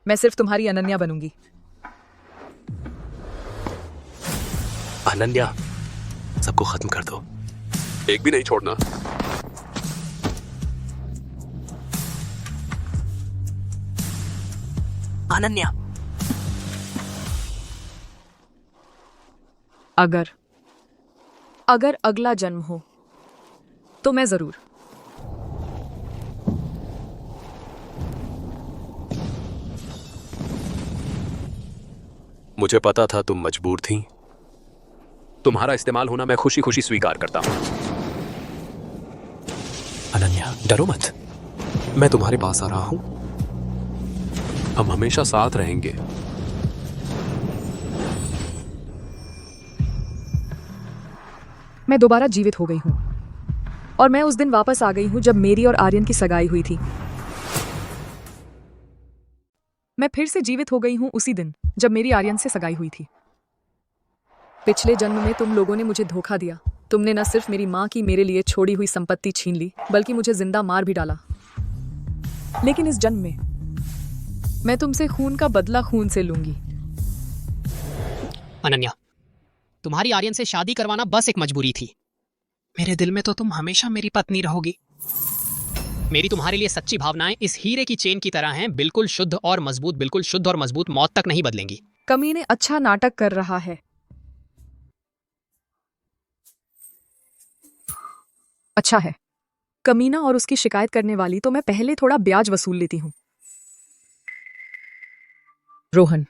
मैं सिर्फ तुम्हारी अनन्या बनूंगी। अनन्या, सबको खत्म कर दो, एक भी नहीं छोड़ना। अनन्या, अगर अगला जन्म हो तो मैं जरूर। मुझे पता था तुम मजबूर थी। तुम्हारा इस्तेमाल होना मैं खुशी खुशी स्वीकार करता हूं। अनन्या, डरो मत, मैं तुम्हारे पास आ रहा हूं। हम हमेशा साथ रहेंगे। मैं दोबारा जीवित हो गई हूं और मैं उस दिन वापस आ गई हूं जब मेरी और आर्यन की सगाई हुई थी। मैं फिर से जीवित हो गई हूं उसी दिन जब मेरी आर्यन से सगाई हुई थी। पिछले जन्म में तुम लोगों ने मुझे धोखा दिया। तुमने न सिर्फ मेरी मां की मेरे लिए छोड़ी हुई संपत्ति छीन ली, बल्कि मुझे जिंदा मार भी डाला। लेकिन इस जन्म में मैं तुमसे खून का बदला खून से लूंगी। अनन्या, तुम्हारी आर्यन से शादी करवाना बस एक मजबूरी थी। मेरे दिल में तो तुम हमेशा मेरी पत्नी रहोगी। मेरी तुम्हारे लिए सच्ची भावनाएं इस हीरे की चेन की तरह हैं, बिल्कुल शुद्ध और मजबूत, बिल्कुल शुद्ध और मजबूत, मौत तक नहीं बदलेंगी। कमीने अच्छा नाटक कर रहा है। अच्छा है, कमीना और उसकी शिकायत करने वाली तो मैं पहले थोड़ा ब्याज वसूल लेती हूँ। रोहन,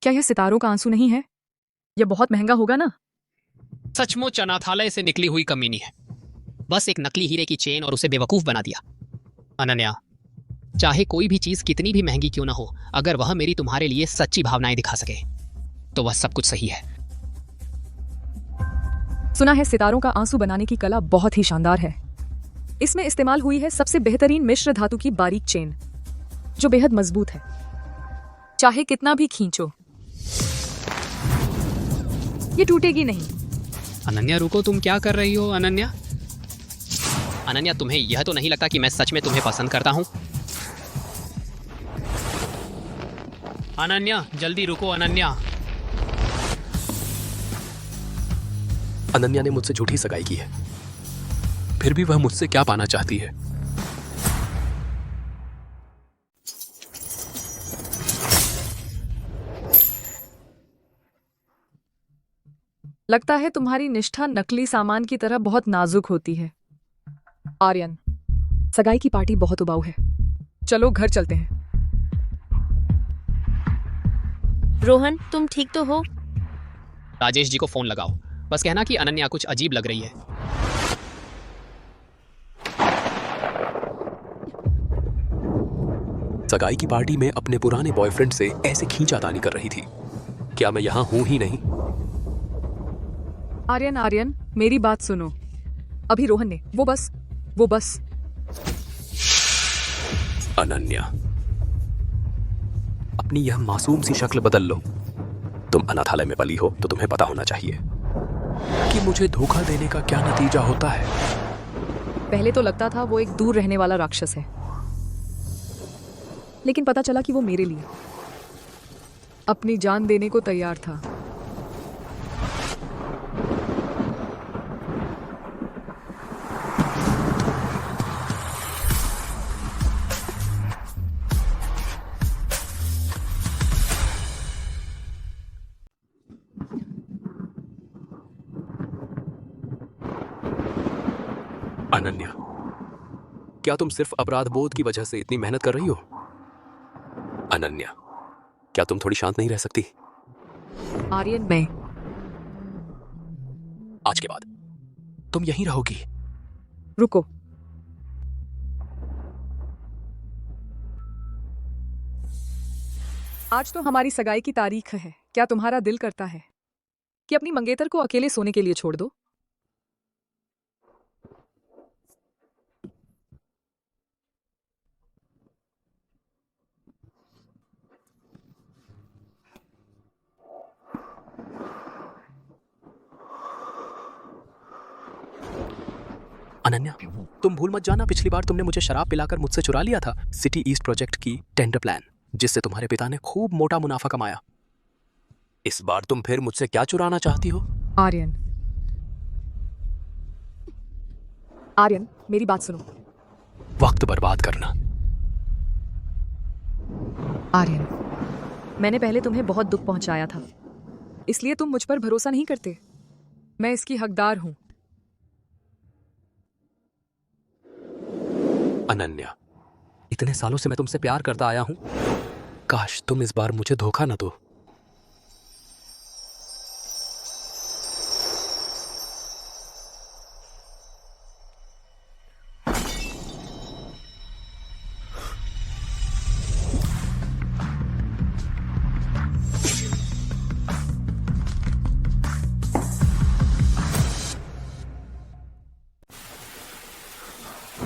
क्या यह सितारों का आंसू नहीं है? यह बहुत महंगा होगा ना? सचमुच अनाथालय से निकली हुई कमीनी है। बस एक नकली हीरे की चेन और उसे बेवकूफ बना दिया। अनन्या, चाहे कोई भी चीज कितनी भी महंगी क्यों ना हो, अगर वह मेरी तुम्हारे लिए सच्ची भावनाएं दिखा सके तो वह सब कुछ सही है। सुना है सितारों का आंसू बनाने की कला बहुत ही शानदार है। इसमें इस्तेमाल हुई है सबसे बेहतरीन मिश्र धातु की बारीक चेन, जो बेहद मजबूत है। चाहे कितना भी खींचो, ये टूटेगी नहीं। अनन्या रुको, तुम क्या कर रही हो? अनन्या, अनन्या, तुम्हें यह तो नहीं लगता कि मैं सच में तुम्हें पसंद करता हूं? अनन्या, जल्दी रुको। अनन्या, अनन्या ने मुझसे झूठी सगाई की है, फिर भी वह मुझसे क्या पाना चाहती है? लगता है तुम्हारी निष्ठा नकली सामान की तरह बहुत नाजुक होती है। आर्यन, सगाई की पार्टी बहुत उबाऊ है। चलो घर चलते हैं। रोहन, तुम ठीक तो हो? राजेश जी को फोन लगाओ, बस कहना कि अनन्या कुछ अजीब लग रही है। सगाई की पार्टी में अपने पुराने बॉयफ्रेंड से ऐसे खींचातानी कर रही थी। क्या मैं यहां हूं ही नहीं? आर्यन, आर्यन, मेरी बात सुनो। अभी रोहन ने वो बस अनन्या, अपनी यह मासूम सी शक्ल बदल लो। तुम अनाथालय में पली हो तो तुम्हें पता होना चाहिए कि मुझे धोखा देने का क्या नतीजा होता है। पहले तो लगता था वो एक दूर रहने वाला राक्षस है, लेकिन पता चला कि वो मेरे लिए अपनी जान देने को तैयार था। अनन्या, क्या तुम सिर्फ अपराध बोध की वजह से इतनी मेहनत कर रही हो? अनन्या, क्या तुम थोड़ी शांत नहीं रह सकती? आर्यन, मैं आज के बाद तुम यहीं रहोगी। रुको। आज तो हमारी सगाई की तारीख है। क्या तुम्हारा दिल करता है कि अपनी मंगेतर को अकेले सोने के लिए छोड़ दो? अनन्या, तुम भूल मत जाना, पिछली बार तुमने मुझे शराब पिलाकर मुझसे चुरा लिया था सिटी ईस्ट प्रोजेक्ट की टेंडर प्लान। जिससे तुम्हारे पिता ने खूब मोटा मुनाफा कमाया। इस बार तुम फिर मुझसे क्या चुराना चाहती हो? आर्यन, आर्यन, मेरी बात सुनो। वक्त बर्बाद करना। आर्यन, मैंने पहले तुम्हें बहुत दुख पहुंचाया था, इसलिए तुम मुझ पर भरोसा नहीं करते। मैं इसकी हकदार हूं। अनन्या, इतने सालों से मैं तुमसे प्यार करता आया हूं। काश तुम इस बार मुझे धोखा न दो।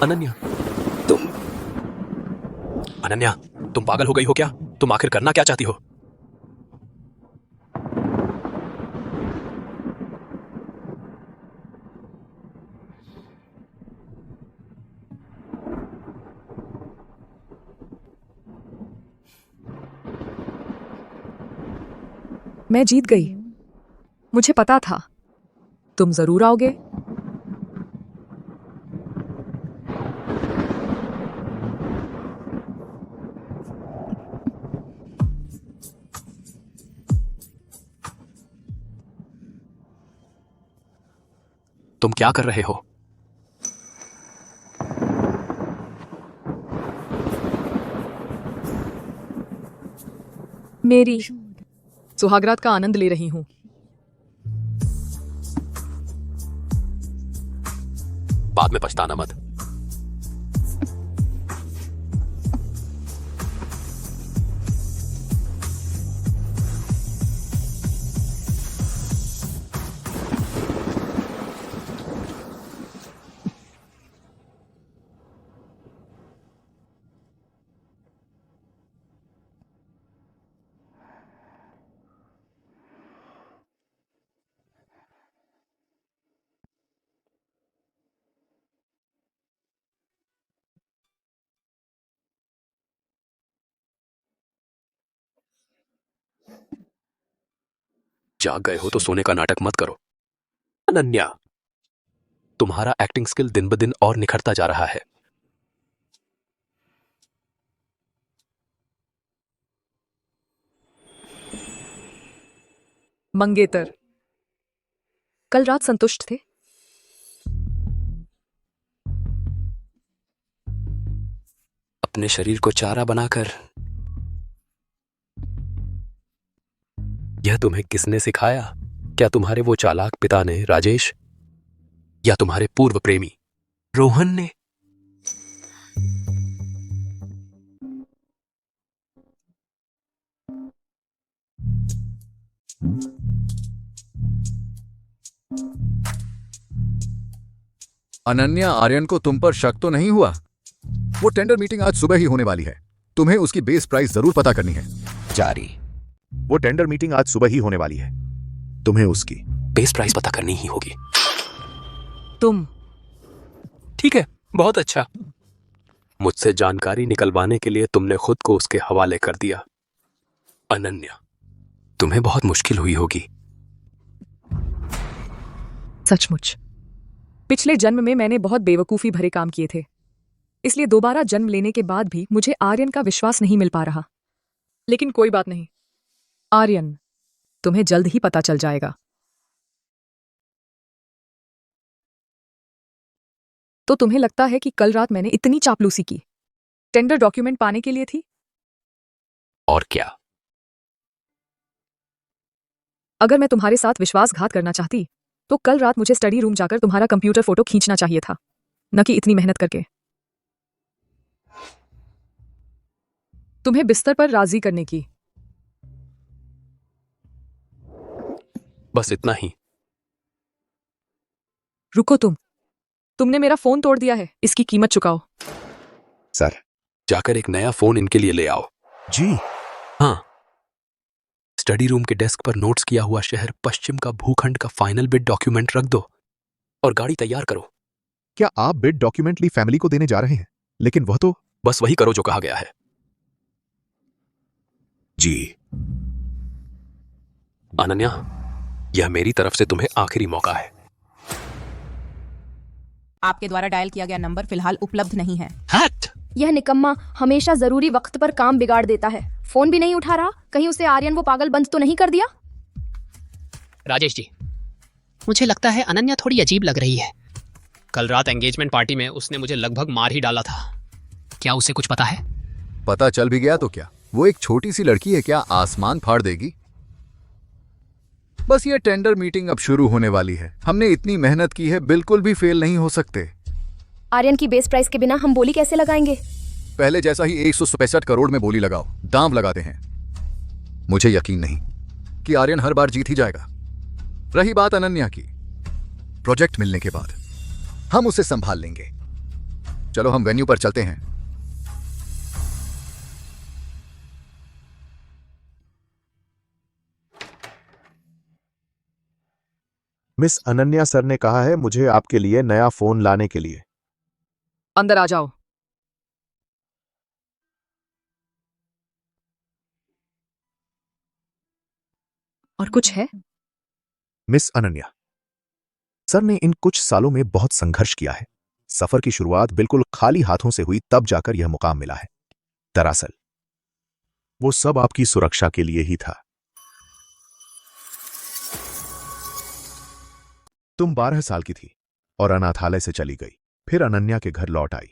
अनन्या, तुम अनन्या, तुम पागल हो गई हो क्या? तुम आखिर करना क्या चाहती हो? मैं जीत गई। मुझे पता था तुम जरूर आओगे। तुम क्या कर रहे हो? मेरी सुहागरात का आनंद ले रही हूं। बाद में पछताना मत। जाग गए हो तो सोने का नाटक मत करो। अनन्या, तुम्हारा एक्टिंग स्किल दिन ब दिन और निखरता जा रहा है। मंगेतर, कल रात संतुष्ट थे? अपने शरीर को चारा बनाकर। यह तुम्हें किसने सिखाया? क्या तुम्हारे वो चालाक पिता ने, राजेश, या तुम्हारे पूर्व प्रेमी रोहन ने? अनन्या, आर्यन को तुम पर शक तो नहीं हुआ? वो टेंडर मीटिंग आज सुबह ही होने वाली है। तुम्हें उसकी बेस प्राइस जरूर पता करनी है। जारी। वो टेंडर मीटिंग आज सुबह ही होने वाली है। तुम्हें उसकी बेस प्राइस पता करनी ही होगी। तुम ठीक है, बहुत अच्छा। मुझसे जानकारी निकलवाने के लिए तुमने खुद को उसके हवाले कर दिया। अनन्या, तुम्हें बहुत मुश्किल हुई होगी। सचमुच पिछले जन्म में मैंने बहुत बेवकूफी भरे काम किए थे, इसलिए दोबारा जन्म लेने के बाद भी मुझे आर्यन का विश्वास नहीं मिल पा रहा। लेकिन कोई बात नहीं आर्यन, तुम्हें जल्द ही पता चल जाएगा। तो तुम्हें लगता है कि कल रात मैंने इतनी चापलूसी की टेंडर डॉक्यूमेंट पाने के लिए थी? और क्या? अगर मैं तुम्हारे साथ विश्वासघात करना चाहती तो कल रात मुझे स्टडी रूम जाकर तुम्हारा कंप्यूटर फोटो खींचना चाहिए था, न कि इतनी मेहनत करके तुम्हें बिस्तर पर राजी करने की। बस इतना ही। रुको, तुमने मेरा फोन तोड़ दिया है, इसकी कीमत चुकाओ। सर। जाकर एक नया फोन इनके लिए ले आओ। जी। हाँ, स्टडी रूम के डेस्क पर नोट्स किया हुआ शहर पश्चिम का भूखंड का फाइनल बिड डॉक्यूमेंट रख दो और गाड़ी तैयार करो। क्या आप बिड डॉक्यूमेंट ली फैमिली को देने जा रहे हैं? लेकिन वह तो बस वही करो जो कहा गया है। जी। अनन्या, यह मेरी तरफ से तुम्हें आखिरी मौका है। आपके द्वारा डायल किया गया नंबर फिलहाल उपलब्ध नहीं है। हट। यह निकम्मा हमेशा जरूरी वक्त पर काम बिगाड़ देता है। फोन भी नहीं उठा रहा। कहीं उसे आर्यन वो पागल बंद तो नहीं कर दिया? राजेश जी, मुझे लगता है अनन्या थोड़ी अजीब लग रही है। कल रात एंगेजमेंट पार्टी में उसने मुझे लगभग मार ही डाला था। क्या उसे कुछ पता है? पता चल भी गया तो क्या, वो एक छोटी सी लड़की है, क्या आसमान फाड़ देगी? बस ये टेंडर मीटिंग अब शुरू होने वाली है। हमने इतनी मेहनत की है, बिल्कुल भी फेल नहीं हो सकते। आर्यन की बेस प्राइस के बिना हम बोली कैसे लगाएंगे? पहले जैसा ही 165 करोड़ में बोली लगाओ, दांव लगाते हैं। मुझे यकीन नहीं कि आर्यन हर बार जीत ही जाएगा। रही बात अनन्या की, प्रोजेक्ट मिलने के बाद हम उसे संभाल लेंगे। चलो हम वेन्यू पर चलते हैं। मिस अनन्या सर ने कहा है मुझे आपके लिए नया फोन लाने के लिए। अंदर आ जाओ। और कुछ है? मिस अनन्या, सर ने इन कुछ सालों में बहुत संघर्ष किया है। सफर की शुरुआत बिल्कुल खाली हाथों से हुई, तब जाकर यह मुकाम मिला है। दरअसल वो सब आपकी सुरक्षा के लिए ही था। तुम 12 साल की थी और अनाथालय से चली गई, फिर अनन्या के घर लौट आई।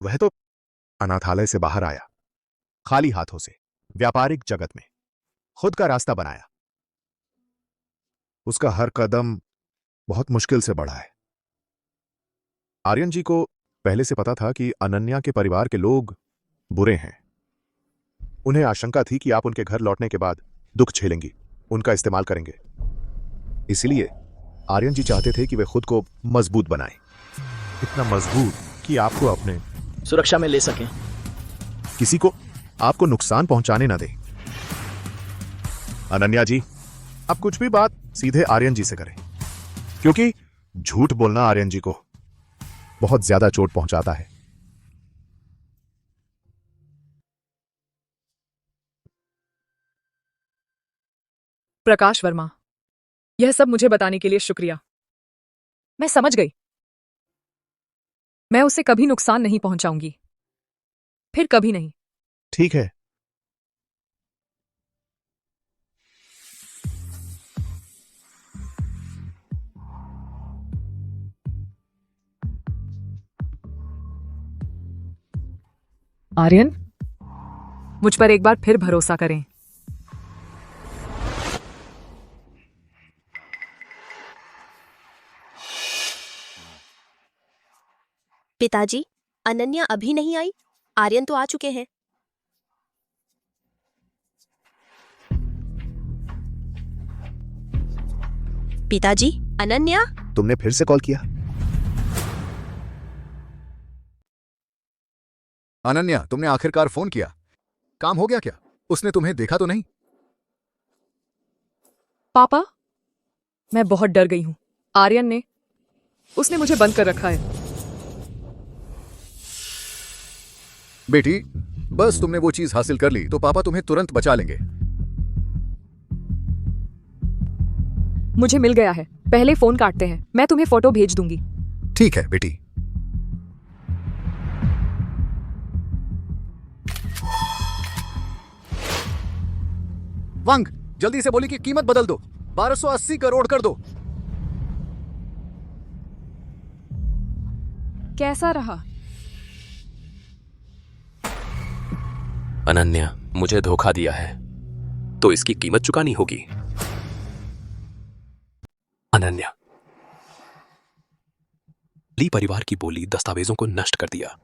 वह तो अनाथालय से बाहर आया, खाली हाथों से, व्यापारिक जगत में खुद का रास्ता बनाया। उसका हर कदम बहुत मुश्किल से बढ़ा है। आर्यन जी को पहले से पता था कि अनन्या के परिवार के लोग बुरे हैं। उन्हें आशंका थी कि आप उनके घर लौटने के बाद दुख झेलेंगी, उनका इस्तेमाल करेंगे। इसलिए आर्यन जी चाहते थे कि वे खुद को मजबूत बनाएं, इतना मजबूत कि आपको अपने सुरक्षा में ले सकें, किसी को आपको नुकसान पहुंचाने ना दें। अनन्या जी, अब कुछ भी बात सीधे आर्यन जी से करें, क्योंकि झूठ बोलना आर्यन जी को बहुत ज्यादा चोट पहुंचाता है। प्रकाश वर्मा, यह सब मुझे बताने के लिए शुक्रिया। मैं समझ गई। मैं उसे कभी नुकसान नहीं पहुंचाऊंगी, फिर कभी नहीं। ठीक है। आर्यन, मुझ पर एक बार फिर भरोसा करें। पिताजी, अनन्या अभी नहीं आई? आर्यन तो आ चुके हैं। पिताजी, अनन्या। तुमने फिर से कॉल किया? अनन्या, तुमने आखिरकार फोन किया। काम हो गया क्या? उसने तुम्हें देखा तो नहीं? पापा, मैं बहुत डर गई हूं। आर्यन ने उसने मुझे बंद कर रखा है। बेटी, बस तुमने वो चीज हासिल कर ली तो पापा तुम्हें तुरंत बचा लेंगे। मुझे मिल गया है। पहले फोन काटते हैं, मैं तुम्हें फोटो भेज दूंगी। ठीक है बेटी। वांग, जल्दी से बोली कि कीमत बदल दो, 1280 करोड़ कर दो। कैसा रहा? अनन्या, मुझे धोखा दिया है तो इसकी कीमत चुकानी होगी। अनन्या, ली परिवार की बोली दस्तावेजों को नष्ट कर दिया।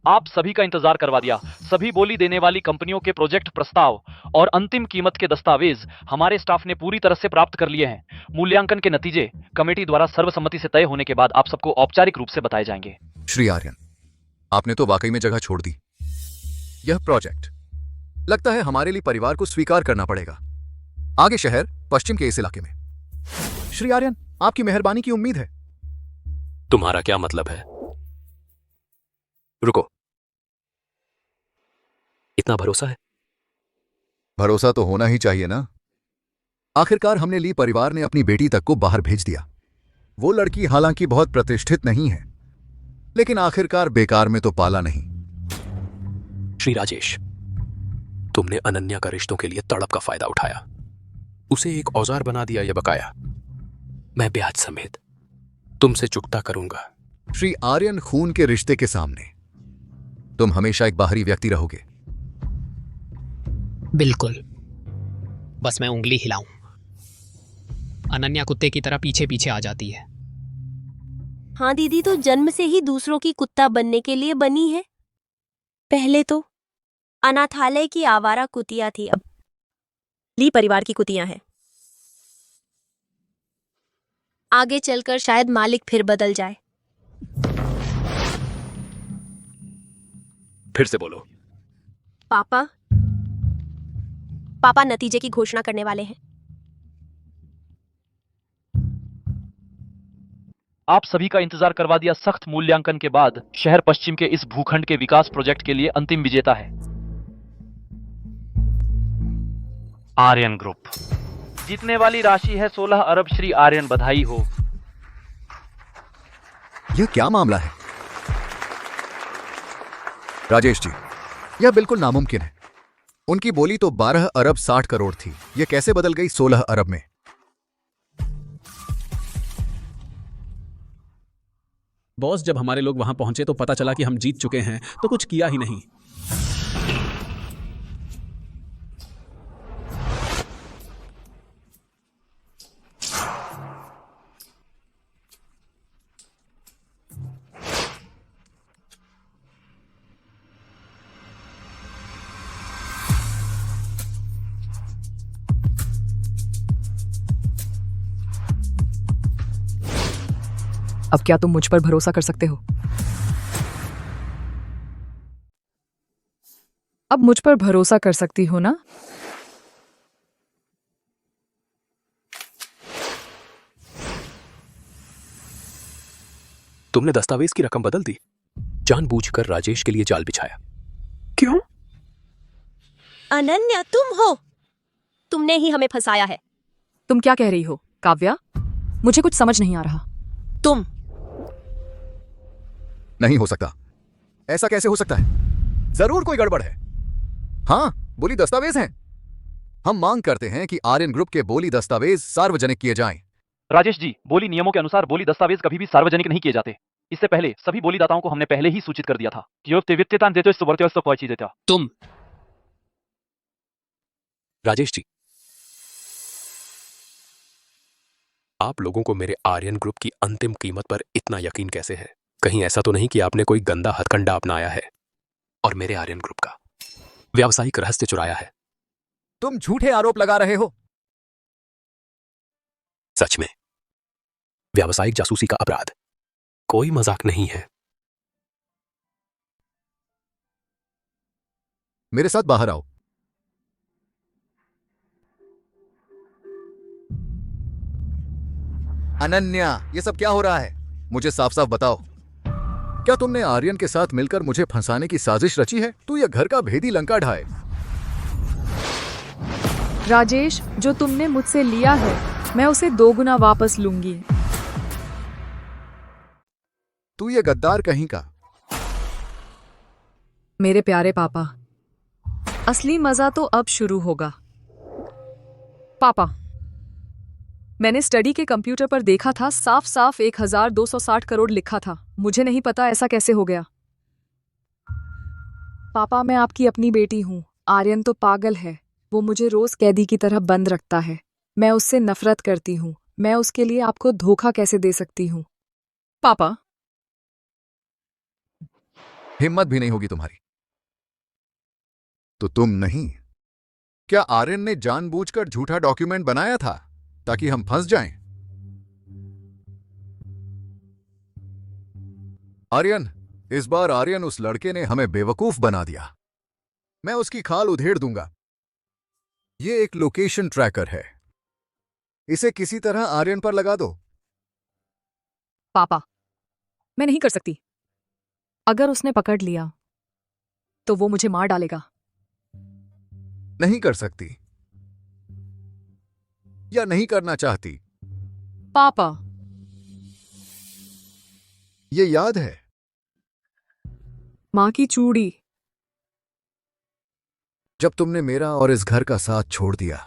आप सभी का इंतजार करवा दिया। सभी बोली देने वाली कंपनियों के प्रोजेक्ट प्रस्ताव और अंतिम कीमत के दस्तावेज हमारे स्टाफ ने पूरी तरह से प्राप्त कर लिए हैं। मूल्यांकन के नतीजे कमेटी द्वारा सर्वसम्मति से तय होने के बाद आप सबको औपचारिक रूप से बताए जाएंगे। श्री आर्यन, आपने तो वाकई में जगह छोड़ दी। यह प्रोजेक्ट लगता है हमारे लिए परिवार को स्वीकार करना पड़ेगा। आगे शहर पश्चिम के इस इलाके में। श्री आर्यन, आपकी मेहरबानी की उम्मीद है। तुम्हारा क्या मतलब है? रुको, इतना भरोसा है? भरोसा तो होना ही चाहिए ना। आखिरकार हमने ली परिवार ने अपनी बेटी तक को बाहर भेज दिया। वो लड़की हालांकि बहुत प्रतिष्ठित नहीं है, लेकिन आखिरकार बेकार में तो पाला नहीं। श्री राजेश, तुमने अनन्या का रिश्तों के लिए तड़प का फायदा उठाया, उसे एक औजार बना दिया। यह बकाया मैं ब्याज समेत तुमसे चुकता करूंगा। श्री आर्यन, खून के रिश्ते के सामने तुम हमेशा एक बाहरी व्यक्ति रहोगे। बिल्कुल, बस मैं उंगली हिलाऊं, अनन्या कुत्ते की तरह पीछे पीछे आ जाती है। हाँ दीदी, तो जन्म से ही दूसरों की कुत्ता बनने के लिए बनी है। पहले तो अनाथालय की आवारा कुतिया थी, अब ली परिवार की कुतियां हैं। आगे चलकर शायद मालिक फिर बदल जाए। फिर से बोलो। पापा पापा नतीजे की घोषणा करने वाले हैं। आप सभी का इंतजार करवा दिया सख्त मूल्यांकन के बाद शहर पश्चिम के इस भूखंड के विकास प्रोजेक्ट के लिए अंतिम विजेता है आर्यन ग्रुप। जीतने वाली राशि है 16 अरब। श्री आर्यन, बधाई हो। यह क्या मामला है राजेश जी? यह बिल्कुल नामुमकिन है। उनकी बोली तो 12 अरब 60 करोड़ थी, यह कैसे बदल गई 16 अरब में? बॉस, जब हमारे लोग वहां पहुंचे तो पता चला कि हम जीत चुके हैं, तो कुछ किया ही नहीं। अब क्या तुम मुझ पर भरोसा कर सकते हो? अब मुझ पर भरोसा कर सकती हो ना? तुमने दस्तावेज की रकम बदल दी, जानबूझकर राजेश के लिए जाल बिछाया। क्यों? अनन्या, तुम हो। तुमने ही हमें फंसाया है। तुम क्या कह रही हो काव्या? मुझे कुछ समझ नहीं आ रहा। तुम नहीं हो सकता। ऐसा कैसे हो सकता है? जरूर कोई गड़बड़ है। हाँ, बोली दस्तावेज हैं। हम मांग करते हैं कि आर्यन ग्रुप के बोली दस्तावेज सार्वजनिक किए जाएं। राजेश जी, बोली नियमों के अनुसार बोली दस्तावेज कभी भी सार्वजनिक नहीं किए जाते। इससे पहले सभी बोलीदाताओं को हमने पहले ही सूचित कर दिया था। तुम राजेश जी, आप लोगों को मेरे आर्यन ग्रुप की अंतिम कीमत पर इतना यकीन कैसे है? कहीं ऐसा तो नहीं कि आपने कोई गंदा हथकंडा अपनाया है और मेरे आर्यन ग्रुप का व्यावसायिक रहस्य चुराया है? तुम झूठे आरोप लगा रहे हो। सच में व्यावसायिक जासूसी का अपराध कोई मजाक नहीं है। मेरे साथ बाहर आओ। अनन्या, ये सब क्या हो रहा है? मुझे साफ साफ बताओ, क्या तुमने आर्यन के साथ मिलकर मुझे फंसाने की साजिश रची है? तू यह घर का भेदी लंका ढाए। राजेश, जो तुमने मुझसे लिया है मैं उसे 2 गुना वापस लूंगी। तू ये गद्दार कहीं का। मेरे प्यारे पापा, असली मजा तो अब शुरू होगा। पापा, मैंने स्टडी के कंप्यूटर पर देखा था, साफ साफ 1260 करोड़ लिखा था। मुझे नहीं पता ऐसा कैसे हो गया। पापा, मैं आपकी अपनी बेटी हूं। आर्यन तो पागल है। वो मुझे रोज कैदी की तरह बंद रखता है। मैं उससे नफरत करती हूं। मैं उसके लिए आपको धोखा कैसे दे सकती हूं? पापा, हिम्मत भी नहीं होगी तुम्हारी। तो तुम नहीं, क्या आर्यन ने जानबूझकर झूठा डॉक्यूमेंट बनाया था ताकि हम फंस जाएं? आर्यन, इस बार आर्यन उस लड़के ने हमें बेवकूफ बना दिया। मैं उसकी खाल उधेड़ दूंगा। ये एक लोकेशन ट्रैकर है, इसे किसी तरह आर्यन पर लगा दो। पापा, मैं नहीं कर सकती। अगर उसने पकड़ लिया तो वो मुझे मार डालेगा। नहीं कर सकती या नहीं करना चाहती? पापा, ये याद है? माँ की चूड़ी। जब तुमने मेरा और इस घर का साथ छोड़ दिया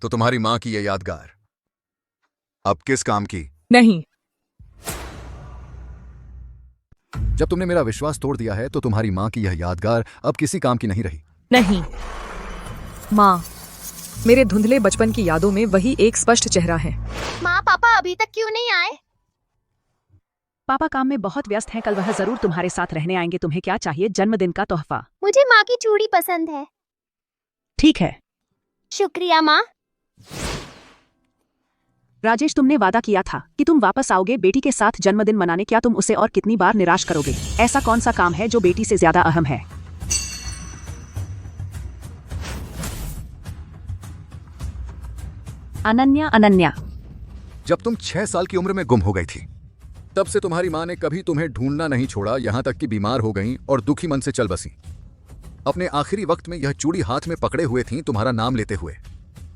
तो तुम्हारी मां की यह यादगार अब किस काम की? नहीं, जब तुमने मेरा विश्वास तोड़ दिया है तो तुम्हारी मां की यह यादगार अब किसी काम की नहीं रही। नहीं। माँ, मेरे धुंधले बचपन की यादों में वही एक स्पष्ट चेहरा है। माँ पापा अभी तक क्यों नहीं आए? पापा काम में बहुत व्यस्त हैं, कल वह जरूर तुम्हारे साथ रहने आएंगे। तुम्हें क्या चाहिए? जन्मदिन का तोहफा। मुझे माँ की चूड़ी पसंद है। ठीक है शुक्रिया माँ। राजेश, तुमने वादा किया था कि तुम वापस आओगे बेटी के साथ जन्मदिन मनाने। क्या तुम उसे और कितनी बार निराश करोगे? ऐसा कौन सा काम है जो बेटी से ज्यादा अहम है? अनन्या, अनन्या, जब तुम 6 साल की उम्र में गुम हो गई थी तब से तुम्हारी मां ने कभी तुम्हें ढूंढना नहीं छोड़ा, यहां तक कि बीमार हो गईं और दुखी मन से चल बसी। अपने आखिरी वक्त में यह चूड़ी हाथ में पकड़े हुए थीं, तुम्हारा नाम लेते हुए।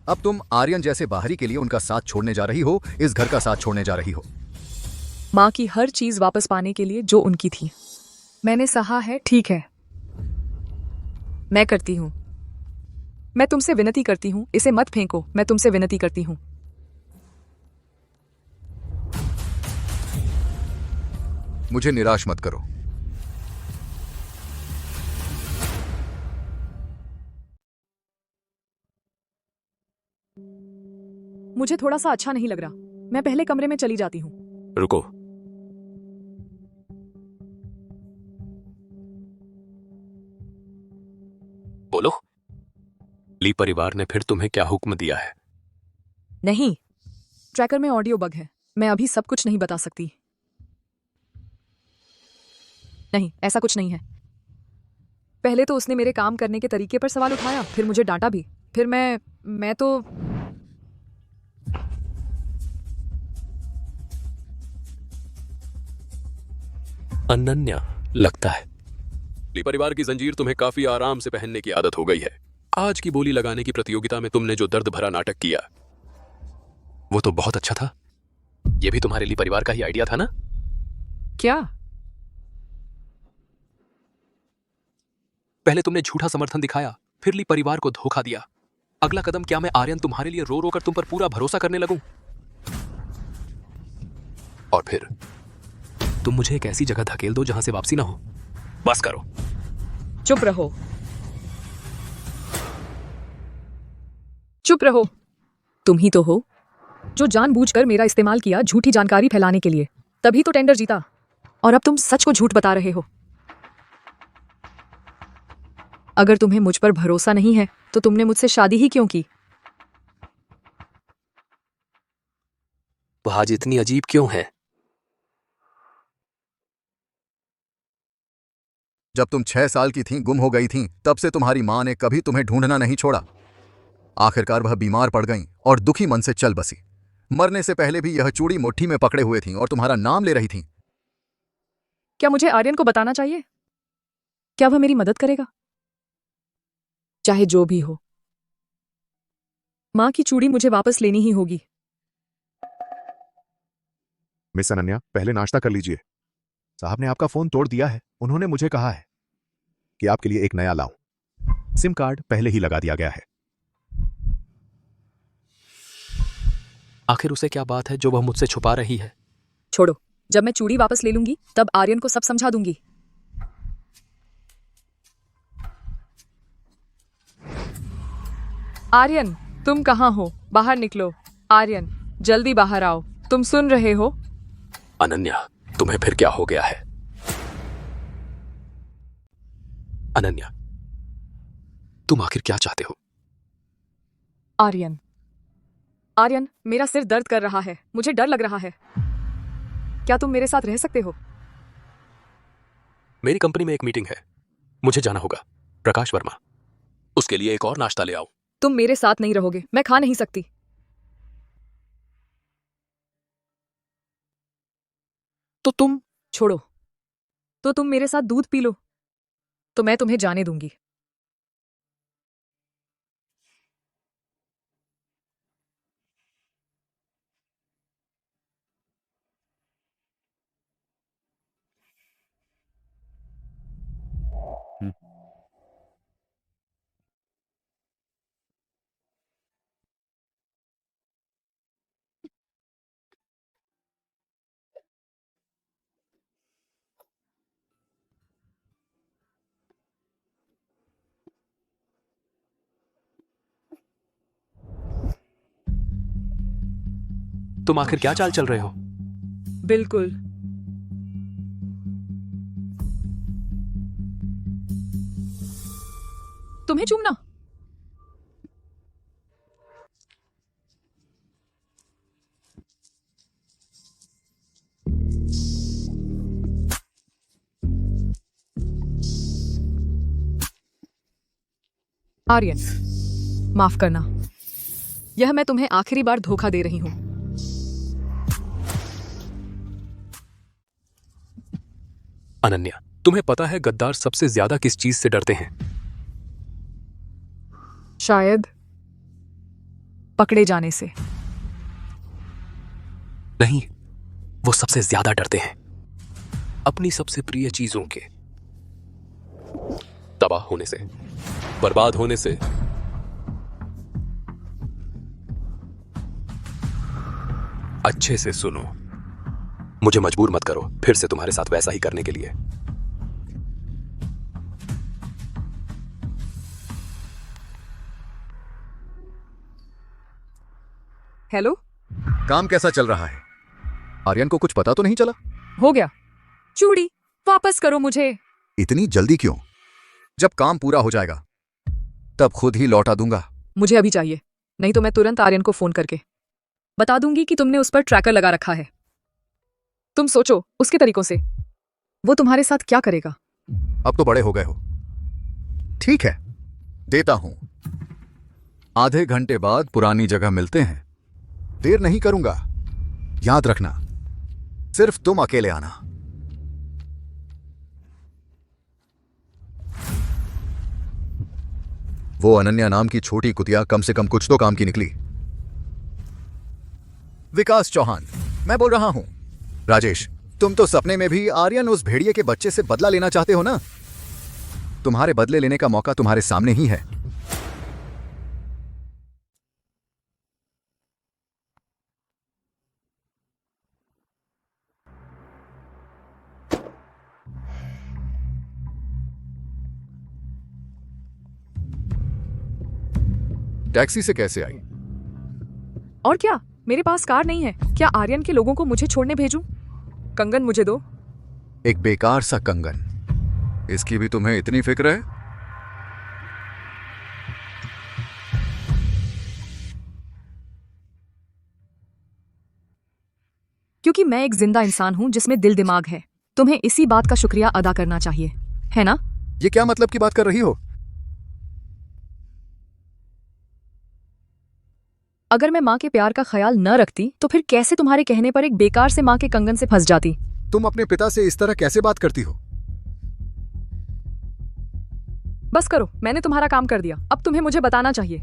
अब तुम आर्यन जैसे बाहरी के लिए उनका साथ छोड़ने जा रही हो, इस घर का साथ छोड़ने जा रही हो। माँ की हर चीज वापस पाने के लिए जो उनकी थी। मैंने सहा है, ठीक है, मैं करती हूँ। मैं तुमसे विनती करती हूँ, इसे मत फेंको। मैं तुमसे विनती करती हूँ। मुझे निराश मत करो। मुझे थोड़ा सा अच्छा नहीं लग रहा। मैं पहले कमरे में चली जाती हूँ। रुको। बोलो, ली परिवार ने फिर तुम्हें क्या हुक्म दिया है? नहीं, ट्रैकर में ऑडियो बग है। मैं अभी सब कुछ नहीं बता सकती। नहीं, ऐसा कुछ नहीं है। पहले तो उसने मेरे काम करने के तरीके पर सवाल उठाया, फिर मुझे डांटा भी। फिर मैं तो अनन्या, लगता है ली परिवार की जंजीर तुम्हें काफी आराम से पहनने की आदत हो गई है। आज की बोली लगाने की प्रतियोगिता में तुमने जो दर्द भरा नाटक किया वो तो बहुत अच्छा था। ये भी तुम्हारे ली परिवार का ही आइडिया था ना? क्या? पहले तुमने झूठा समर्थन दिखाया, फिर ली परिवार को धोखा दिया। अगला कदम क्या मैं आर्यन तुम्हारे लिए रो रो कर तुम पर पूरा भरोसा करने लगूं? और फिर तुम मुझे एक ऐसी जगह धकेल दो जहां से वापसी ना हो। बस करो। चुप रहो, चुप रहो। तुम ही तो हो जो जानबूझकर मेरा इस्तेमाल किया झूठी जानकारी फैलाने के लिए। तभी तो टेंडर जीता। और अब तुम सच को झूठ बता रहे हो। अगर तुम्हें मुझ पर भरोसा नहीं है तो तुमने मुझसे शादी ही क्यों की? वह आज इतनी अजीब क्यों है? जब तुम 6 साल की थीं, गुम हो गई थीं, तब से तुम्हारी मां ने कभी तुम्हें ढूंढना नहीं छोड़ा। आखिरकार वह बीमार पड़ गईं और दुखी मन से चल बसी। मरने से पहले भी यह चूड़ी मुट्ठी में पकड़े हुए थीं और तुम्हारा नाम ले रही थीं। क्या मुझे आर्यन को बताना चाहिए? क्या वह मेरी मदद करेगा? चाहे जो भी हो, मां की चूड़ी मुझे वापस लेनी ही होगी। मिस अनन्या, पहले नाश्ता कर लीजिए। साहब ने आपका फोन तोड़ दिया है। उन्होंने मुझे कहा है कि आपके लिए एक नया लाऊं। सिम कार्ड पहले ही लगा दिया गया है। आखिर उसे क्या बात है जो वह मुझसे छुपा रही है? छोड़ो, जब मैं चूड़ी वापस ले लूंगी तब आर्यन को सब समझा दूंगी। आर्यन, तुम कहाँ हो? बाहर निकलो। आर्यन, जल्दी बाहर आओ। तुम सुन रहे हो? अनन्या, तुम्हें फिर क्या हो गया है? अनन्या, तुम आखिर क्या चाहते हो? आर्यन, आर्यन, मेरा सिर दर्द कर रहा है। मुझे डर लग रहा है। क्या तुम मेरे साथ रह सकते हो? मेरी कंपनी में एक मीटिंग है, मुझे जाना होगा। प्रकाश वर्मा, उसके लिए एक और नाश्ता ले आओ। तुम मेरे साथ नहीं रहोगे, मैं खा नहीं सकती। तो तुम छोड़ो। तो तुम मेरे साथ दूध पी लो, तो मैं तुम्हें जाने दूंगी। तुम आखिर क्या चाल चल रहे हो? बिल्कुल। तुम्हें चूमना? आर्यन, माफ करना। यह मैं तुम्हें आखिरी बार धोखा दे रही हूं। अनन्या, तुम्हें पता है गद्दार सबसे ज्यादा किस चीज से डरते हैं? शायद पकड़े जाने से। नहीं, वो सबसे ज्यादा डरते हैं अपनी सबसे प्रिय चीजों के तबाह होने से, बर्बाद होने से। अच्छे से सुनो, मुझे मजबूर मत करो फिर से तुम्हारे साथ वैसा ही करने के लिए। हेलो, काम कैसा चल रहा है? आर्यन को कुछ पता तो नहीं चला? हो गया। चूड़ी वापस करो मुझे। इतनी जल्दी क्यों? जब काम पूरा हो जाएगा तब खुद ही लौटा दूंगा। मुझे अभी चाहिए, नहीं तो मैं तुरंत आर्यन को फोन करके बता दूंगी कि तुमने उस पर ट्रैकर लगा रखा है। तुम सोचो उसके तरीकों से वो तुम्हारे साथ क्या करेगा। अब तो बड़े हो गए हो। ठीक है, देता हूं। आधे घंटे बाद पुरानी जगह मिलते हैं। देर नहीं करूंगा, याद रखना सिर्फ तुम अकेले आना। वो अनन्या नाम की छोटी कुतिया कम से कम कुछ तो काम की निकली। विकास चौहान मैं बोल रहा हूं। राजेश, तुम तो सपने में भी आर्यन उस भेड़िए के बच्चे से बदला लेना चाहते हो ना? तुम्हारे बदले लेने का मौका तुम्हारे सामने ही है। टैक्सी से कैसे आई? और क्या, मेरे पास कार नहीं है। क्या आर्यन के लोगों को मुझे छोड़ने भेजूं? कंगन मुझे दो। एक बेकार सा कंगन, इसकी भी तुम्हें इतनी फिक्र है? क्योंकि मैं एक जिंदा इंसान हूं जिसमें दिल दिमाग है। तुम्हें इसी बात का शुक्रिया अदा करना चाहिए, है ना? ये क्या मतलब की बात कर रही हो? अगर मैं माँ के प्यार का ख्याल न रखती तो फिर कैसे तुम्हारे कहने पर एक बेकार से माँ के कंगन से फंस जाती? तुम अपने पिता से इस तरह कैसे बात करती हो? बस करो, मैंने तुम्हारा काम कर दिया। अब तुम्हें मुझे बताना चाहिए,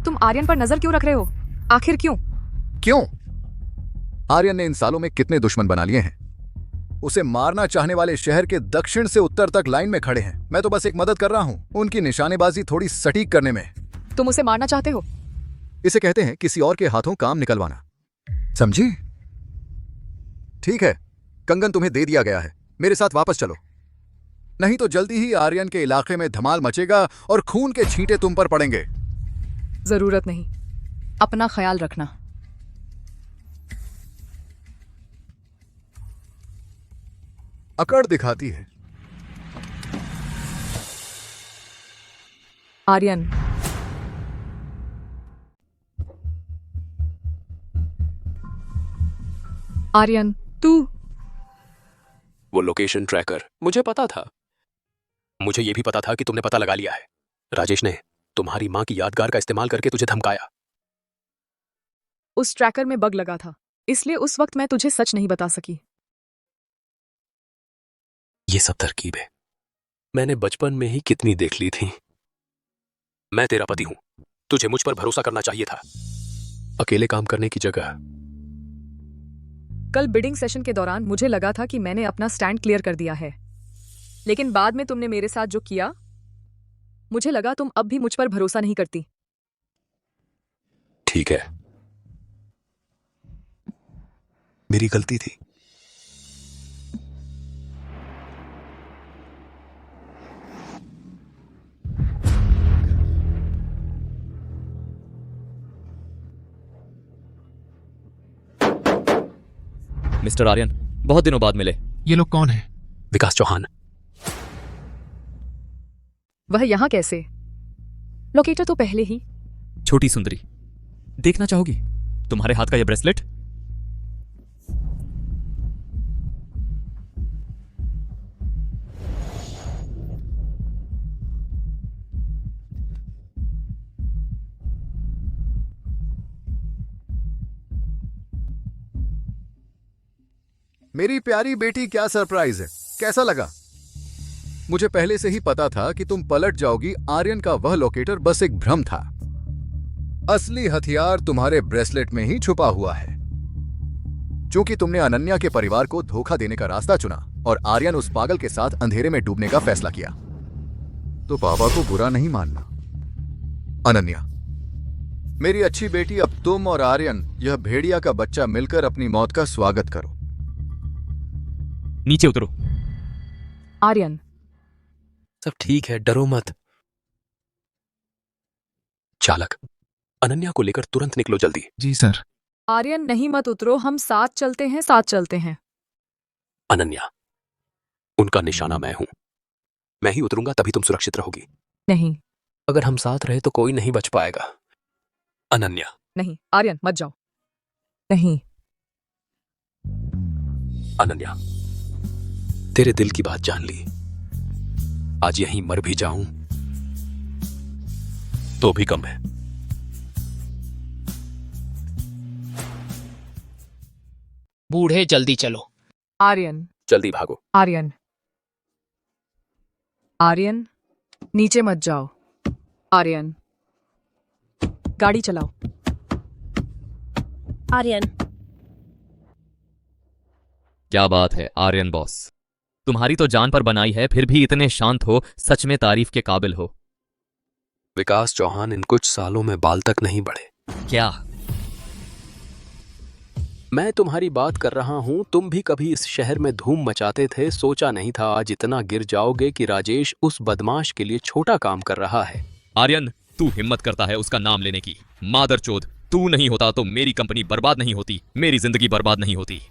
तुम आर्यन पर नजर क्यों रख रहे हो? आखिर क्यों? क्यों? आर्यन ने इन सालों में कितने दुश्मन बना लिए हैं। उसे मारना चाहने वाले शहर के दक्षिण से उत्तर तक लाइन में खड़े हैं। मैं तो बस एक मदद कर रहा हूं, उनकी निशानेबाजी थोड़ी सटीक करने में। तुम उसे मारना चाहते हो? इसे कहते हैं किसी और के हाथों काम निकलवाना, समझी? ठीक है, कंगन तुम्हें दे दिया गया है। मेरे साथ वापस चलो, नहीं तो जल्दी ही आर्यन के इलाके में धमाल मचेगा और खून के छींटे तुम पर पड़ेंगे। जरूरत नहीं, अपना ख्याल रखना। अकड़ दिखाती है। आर्यन, आर्यन, तू। वो लोकेशन ट्रैकर मुझे पता था। मुझे यह भी पता था कि तुमने पता लगा लिया है। राजेश ने तुम्हारी मां की यादगार का इस्तेमाल करके तुझे धमकाया। उस ट्रैकर में बग लगा था, इसलिए उस वक्त मैं तुझे सच नहीं बता सकी। ये सब तरकीबें मैंने बचपन में ही कितनी देख ली थी। मैं तेरा पति हूं, तुझे मुझ पर भरोसा करना चाहिए था, अकेले काम करने की जगह। कल बिडिंग सेशन के दौरान मुझे लगा था कि मैंने अपना स्टैंड क्लियर कर दिया है, लेकिन बाद में तुमने मेरे साथ जो किया, मुझे लगा तुम अब भी मुझ पर भरोसा नहीं करती। ठीक है, मेरी गलती थी। मिस्टर आर्यन, बहुत दिनों बाद मिले। ये लोग कौन हैं? विकास चौहान। वह यहाँ कैसे? लोकेटर तो पहले ही। छोटी सुंदरी, देखना चाहोगी तुम्हारे हाथ का यह ब्रेसलेट? मेरी प्यारी बेटी, क्या सरप्राइज है, कैसा लगा? मुझे पहले से ही पता था कि तुम पलट जाओगी। आर्यन का वह लोकेटर बस एक भ्रम था। असली हथियार तुम्हारे ब्रेसलेट में ही छुपा हुआ है। क्योंकि तुमने अनन्या के परिवार को धोखा देने का रास्ता चुना और आर्यन उस पागल के साथ अंधेरे में डूबने का फैसला किया, तो पापा को बुरा नहीं मानना। अनन्या, मेरी अच्छी बेटी, अब तुम और आर्यन, यह भेड़िया का बच्चा, मिलकर अपनी मौत का स्वागत करो। नीचे उतरो। आर्यन, सब ठीक है, डरो मत। चालक, अनन्या को लेकर तुरंत निकलो, जल्दी। जी सर। आर्यन नहीं, मत उतरो, हम साथ चलते हैं, साथ चलते हैं। अनन्या, उनका निशाना मैं हूं। मैं ही उतरूंगा, तभी तुम सुरक्षित रहोगी। नहीं अगर हम साथ रहे तो कोई नहीं बच पाएगा। अनन्या। नहीं, आर्यन मत जाओ। नहीं। अनन्या, तेरे दिल की बात जान ली। आज यहीं मर भी जाऊं तो भी कम है। बूढ़े जल्दी चलो। आर्यन, जल्दी भागो। आर्यन, आर्यन, नीचे मत जाओ। आर्यन, गाड़ी चलाओ। आर्यन, क्या बात है आर्यन बॉस, तुम्हारी तो जान पर बनाई है, फिर भी इतने शांत हो, सच में तारीफ के काबिल हो। विकास चौहान, इन कुछ सालों में बाल तक नहीं बढ़े। क्या? मैं तुम्हारी बात कर रहा हूं। तुम भी कभी इस शहर में धूम मचाते थे, सोचा नहीं था आज इतना गिर जाओगे कि राजेश उस बदमाश के लिए छोटा काम कर रहा है। आर्यन, तू हिम्मत करता है उसका नाम लेने की। मादरचोद, तू नहीं होता तो मेरी कंपनी बर्बाद नहीं होती, मेरी जिंदगी बर्बाद नहीं होती।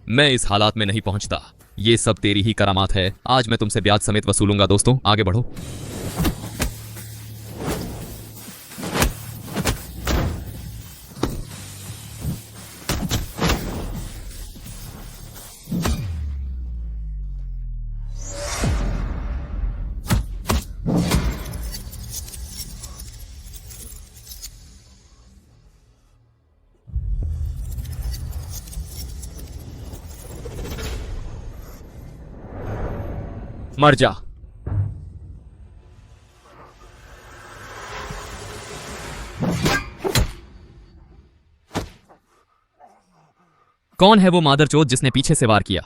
मैं इस हालात में नहीं पहुंचता। ये सब तेरी ही करामात है। आज मैं तुमसे ब्याज समेत वसूलूंगा। दोस्तों, आगे बढ़ो। मर जा। कौन है वो मादरचोद जिसने पीछे से वार किया?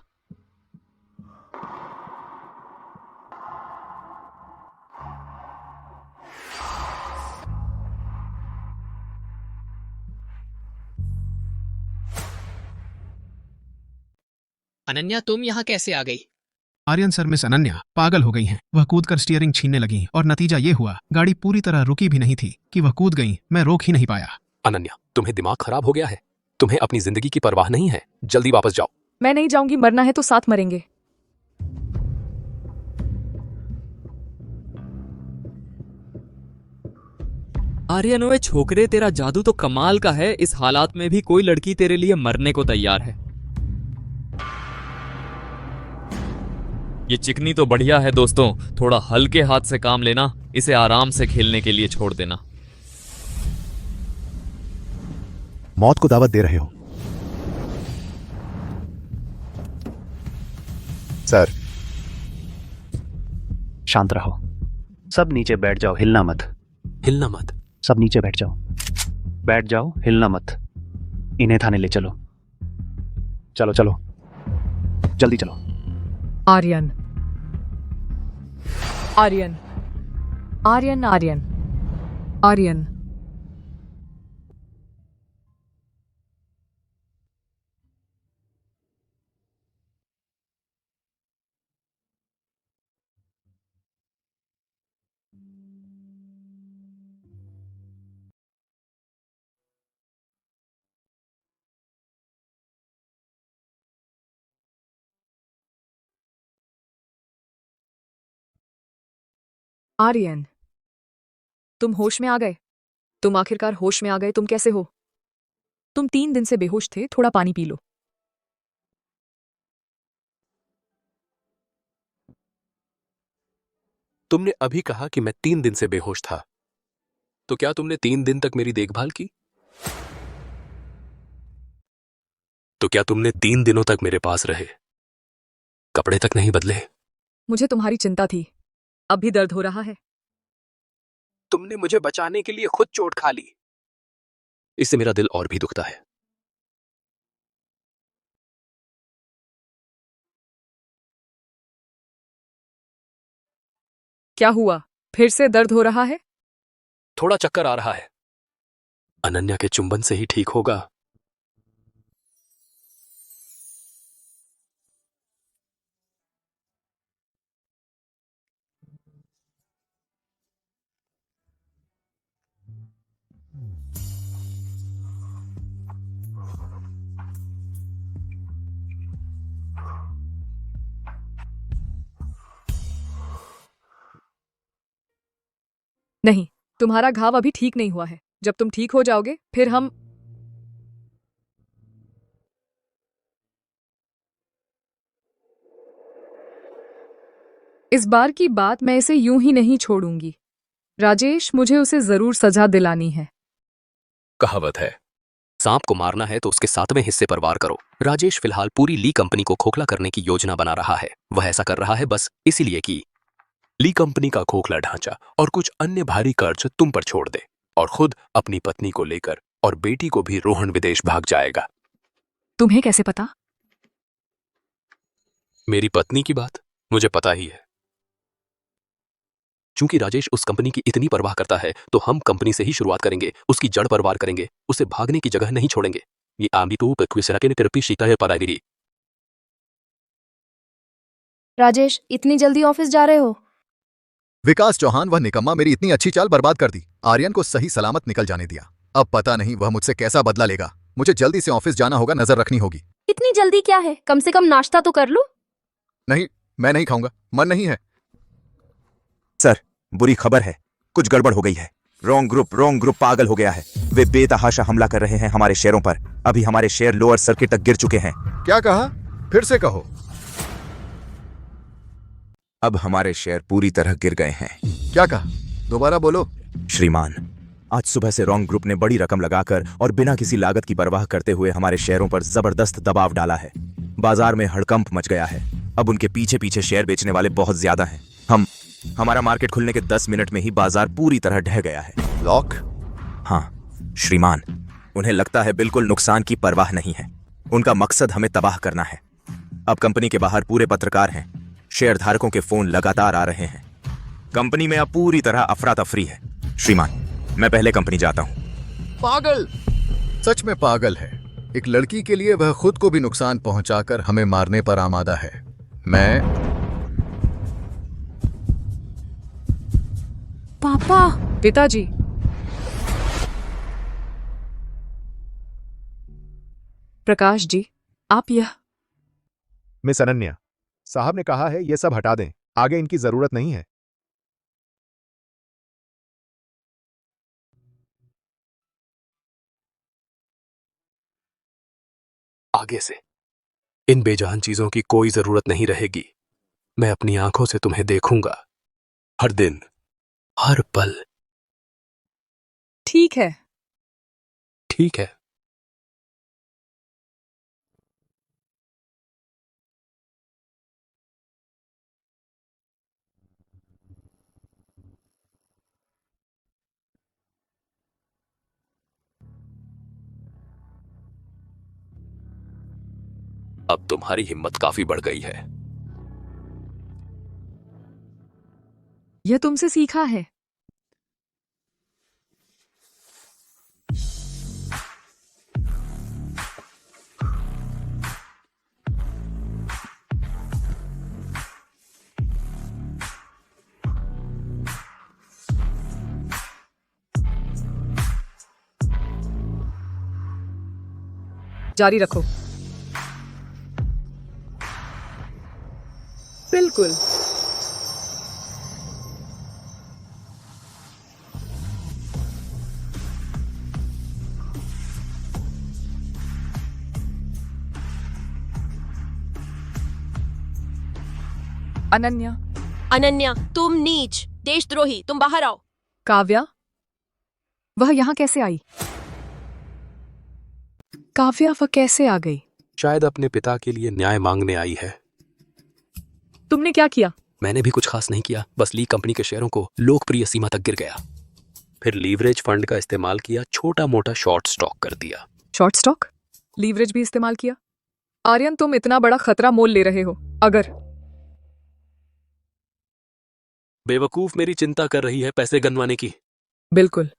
अनन्या, तुम यहाँ कैसे आ गई? आर्यन सर, मिस अनन्या पागल हो गई हैं। वह कूदकर स्टीयरिंग छीनने लगी और नतीजा ये हुआ, गाड़ी पूरी तरह रुकी भी नहीं थी कि वह कूद गई। मैं रोक ही नहीं पाया। अनन्या, तुम्हें दिमाग खराब हो गया है? तुम्हें अपनी जिंदगी की परवाह नहीं है? जल्दी वापस जाओ। मैं नहीं जाऊंगी, मरना है तो साथ मरेंगे। आर्यन, ओए छोकरे, तेरा जादू तो कमाल का है। इस हालात में भी कोई लड़की तेरे लिए मरने को तैयार है। ये चिकनी तो बढ़िया है दोस्तों, थोड़ा हल्के हाथ से काम लेना, इसे आराम से खेलने के लिए छोड़ देना। मौत को दावत दे रहे हो सर? शांत रहो, सब नीचे बैठ जाओ, हिलना मत। हिलना मत? सब नीचे बैठ जाओ, बैठ जाओ, हिलना मत। इन्हें थाने ले चलो। चलो चलो, जल्दी चलो। आर्यन, आर्यन, आर्यन, आर्यन, आर्यन। आर्यन, तुम होश में आ गए। तुम आखिरकार होश में आ गए। तुम कैसे हो? तुम 3 दिन से बेहोश थे। थोड़ा पानी पी लो। तुमने अभी कहा कि मैं 3 दिन से बेहोश था, तो क्या तुमने 3 दिन तक मेरी देखभाल की? तो क्या तुमने 3 दिनों तक मेरे पास रहे, कपड़े तक नहीं बदले? मुझे तुम्हारी चिंता थी। अब भी दर्द हो रहा है? तुमने मुझे बचाने के लिए खुद चोट खा ली। इससे मेरा दिल और भी दुखता है। क्या हुआ? फिर से दर्द हो रहा है? थोड़ा चक्कर आ रहा है। अनन्या के चुंबन से ही ठीक होगा। नहीं, तुम्हारा घाव अभी ठीक नहीं हुआ है। जब तुम ठीक हो जाओगे फिर हम। इस बार की बात मैं इसे यूं ही नहीं छोड़ूंगी। राजेश, मुझे उसे जरूर सजा दिलानी है। कहावत है, सांप को मारना है तो उसके 7वें हिस्से पर वार करो। राजेश फिलहाल पूरी ली कंपनी को खोखला करने की योजना बना रहा है। वह ऐसा कर रहा है बस इसीलिए कि ली कंपनी का खोखला ढांचा और कुछ अन्य भारी कर्ज तुम पर छोड़ दे और खुद अपनी पत्नी को लेकर और बेटी को भी रोहन विदेश भाग जाएगा। तुम्हें कैसे पता? मेरी पत्नी की बात मुझे पता ही है। चूंकि राजेश उस कंपनी की इतनी परवाह करता है तो हम कंपनी से ही शुरुआत करेंगे, उसकी जड़ पर वार करेंगे, उसे भागने की जगह नहीं छोड़ेंगे। ये आमी तो तेरपी सीता है परागिरी। राजेश, इतनी जल्दी ऑफिस जा रहे हो? विकास चौहान वह निकम्मा मेरी इतनी अच्छी चाल बर्बाद कर दी। आर्यन को सही सलामत निकल जाने दिया। अब पता नहीं वह मुझसे कैसा बदला लेगा। मुझे जल्दी से ऑफिस जाना होगा, नजर रखनी होगी। इतनी जल्दी क्या है? कम से कम नाश्ता तो कर लो। नहीं, मैं नहीं खाऊंगा, मन नहीं है। सर, बुरी खबर है, कुछ गड़बड़ हो गई है। रॉन्ग ग्रुप पागल हो गया है। वे बेतहाशा हमला कर रहे हैं हमारे शेयरों पर। अभी हमारे शेयर लोअर सर्किट तक गिर चुके हैं। क्या कहा? फिर से कहो। अब हमारे शेयर पूरी तरह गिर गए हैं। क्या कहा? दोबारा बोलो। श्रीमान, आज सुबह से रॉन्ग ग्रुप ने बड़ी रकम लगाकर और बिना किसी लागत की परवाह करते हुए हमारे शेयरों पर जबरदस्त दबाव डाला है। बाजार में हड़कंप मच गया है। अब उनके पीछे पीछे शेयर बेचने वाले बहुत ज्यादा हैं। हमारा मार्केट खुलने के 10 मिनट में ही बाजार पूरी तरह ढह गया है। लॉक? हाँ श्रीमान, उन्हें लगता है बिल्कुल नुकसान की परवाह नहीं है। उनका मकसद हमें तबाह करना है। अब कंपनी के बाहर पूरे पत्रकार हैं। शेयर धारकों के फोन लगातार आ रहे हैं। कंपनी में अब पूरी तरह अफरा तफरी है। श्रीमान, मैं पहले कंपनी जाता हूं। पागल, सच में पागल है। एक लड़की के लिए वह खुद को भी नुकसान पहुंचाकर हमें मारने पर आमादा है। मैं पापा। पिताजी, प्रकाश जी, आप यह। मिस अनन्या, साहब ने कहा है ये सब हटा दें, आगे इनकी जरूरत नहीं है। आगे से इन बेजान चीजों की कोई जरूरत नहीं रहेगी। मैं अपनी आंखों से तुम्हें देखूंगा, हर दिन, हर पल। ठीक है। ठीक है। अब तुम्हारी हिम्मत काफी बढ़ गई है। यह तुमसे सीखा है। जारी रखो। बिल्कुल। अनन्या। अनन्या, तुम नीच, देशद्रोही, तुम बाहर आओ। काव्या, वह यहाँ कैसे आई? काव्या, वह कैसे आ गई? शायद अपने पिता के लिए न्याय मांगने आई है। तुमने क्या किया? मैंने भी कुछ खास नहीं किया, बस ली कंपनी के शेयरों को लोकप्रिय सीमा तक गिर गया। फिर लीवरेज फंड का इस्तेमाल किया, छोटा मोटा शॉर्ट स्टॉक कर दिया। Short stock? लीवरेज भी इस्तेमाल किया? आर्यन, तुम इतना बड़ा खतरा मोल ले रहे हो। अगर बेवकूफ मेरी चिंता कर रही है पैसे गनवाने की। बिल्कुल,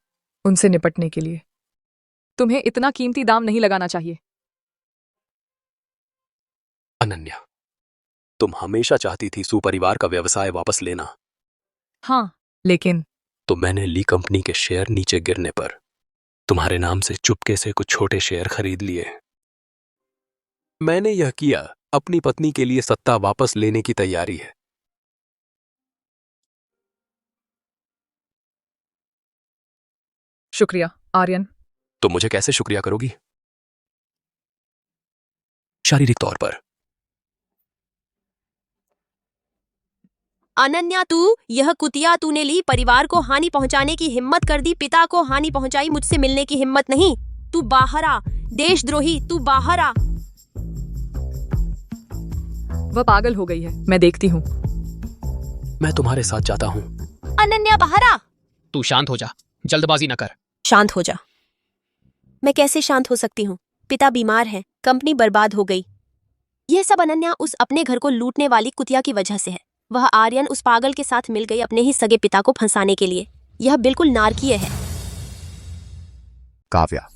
उनसे निपटने के लिए तुम्हें इतना कीमती दाम नहीं लगाना चाहिए। अनन्या, तुम हमेशा चाहती थी सुपरिवार का व्यवसाय वापस लेना। हाँ, लेकिन तो मैंने ली कंपनी के शेयर नीचे गिरने पर तुम्हारे नाम से चुपके से कुछ छोटे शेयर खरीद लिए। मैंने यह किया अपनी पत्नी के लिए सत्ता वापस लेने की तैयारी है। शुक्रिया आर्यन। तो मुझे कैसे शुक्रिया करोगी? शारीरिक तौर पर। अनन्या, तू यह कुतिया, तूने ली परिवार को हानि पहुंचाने की हिम्मत कर दी, पिता को हानि पहुंचाई, मुझसे मिलने की हिम्मत नहीं। तू बाहर आ, देशद्रोही, तू बाहर आ। वह पागल हो गई है, मैं देखती हूँ। मैं तुम्हारे साथ जाता हूँ। अनन्या, बाहर आ। तू शांत हो जा, जल्दबाजी न कर। शांत हो जा। मैं कैसे शांत हो सकती हूँ? पिता बीमार है, कंपनी बर्बाद हो गई। यह सब अनन्या उस अपने घर को लूटने वाली कुतिया की वजह से है। वह आर्यन उस पागल के साथ मिल गई अपने ही सगे पिता को फंसाने के लिए। यह बिल्कुल नारकीय है। काव्या,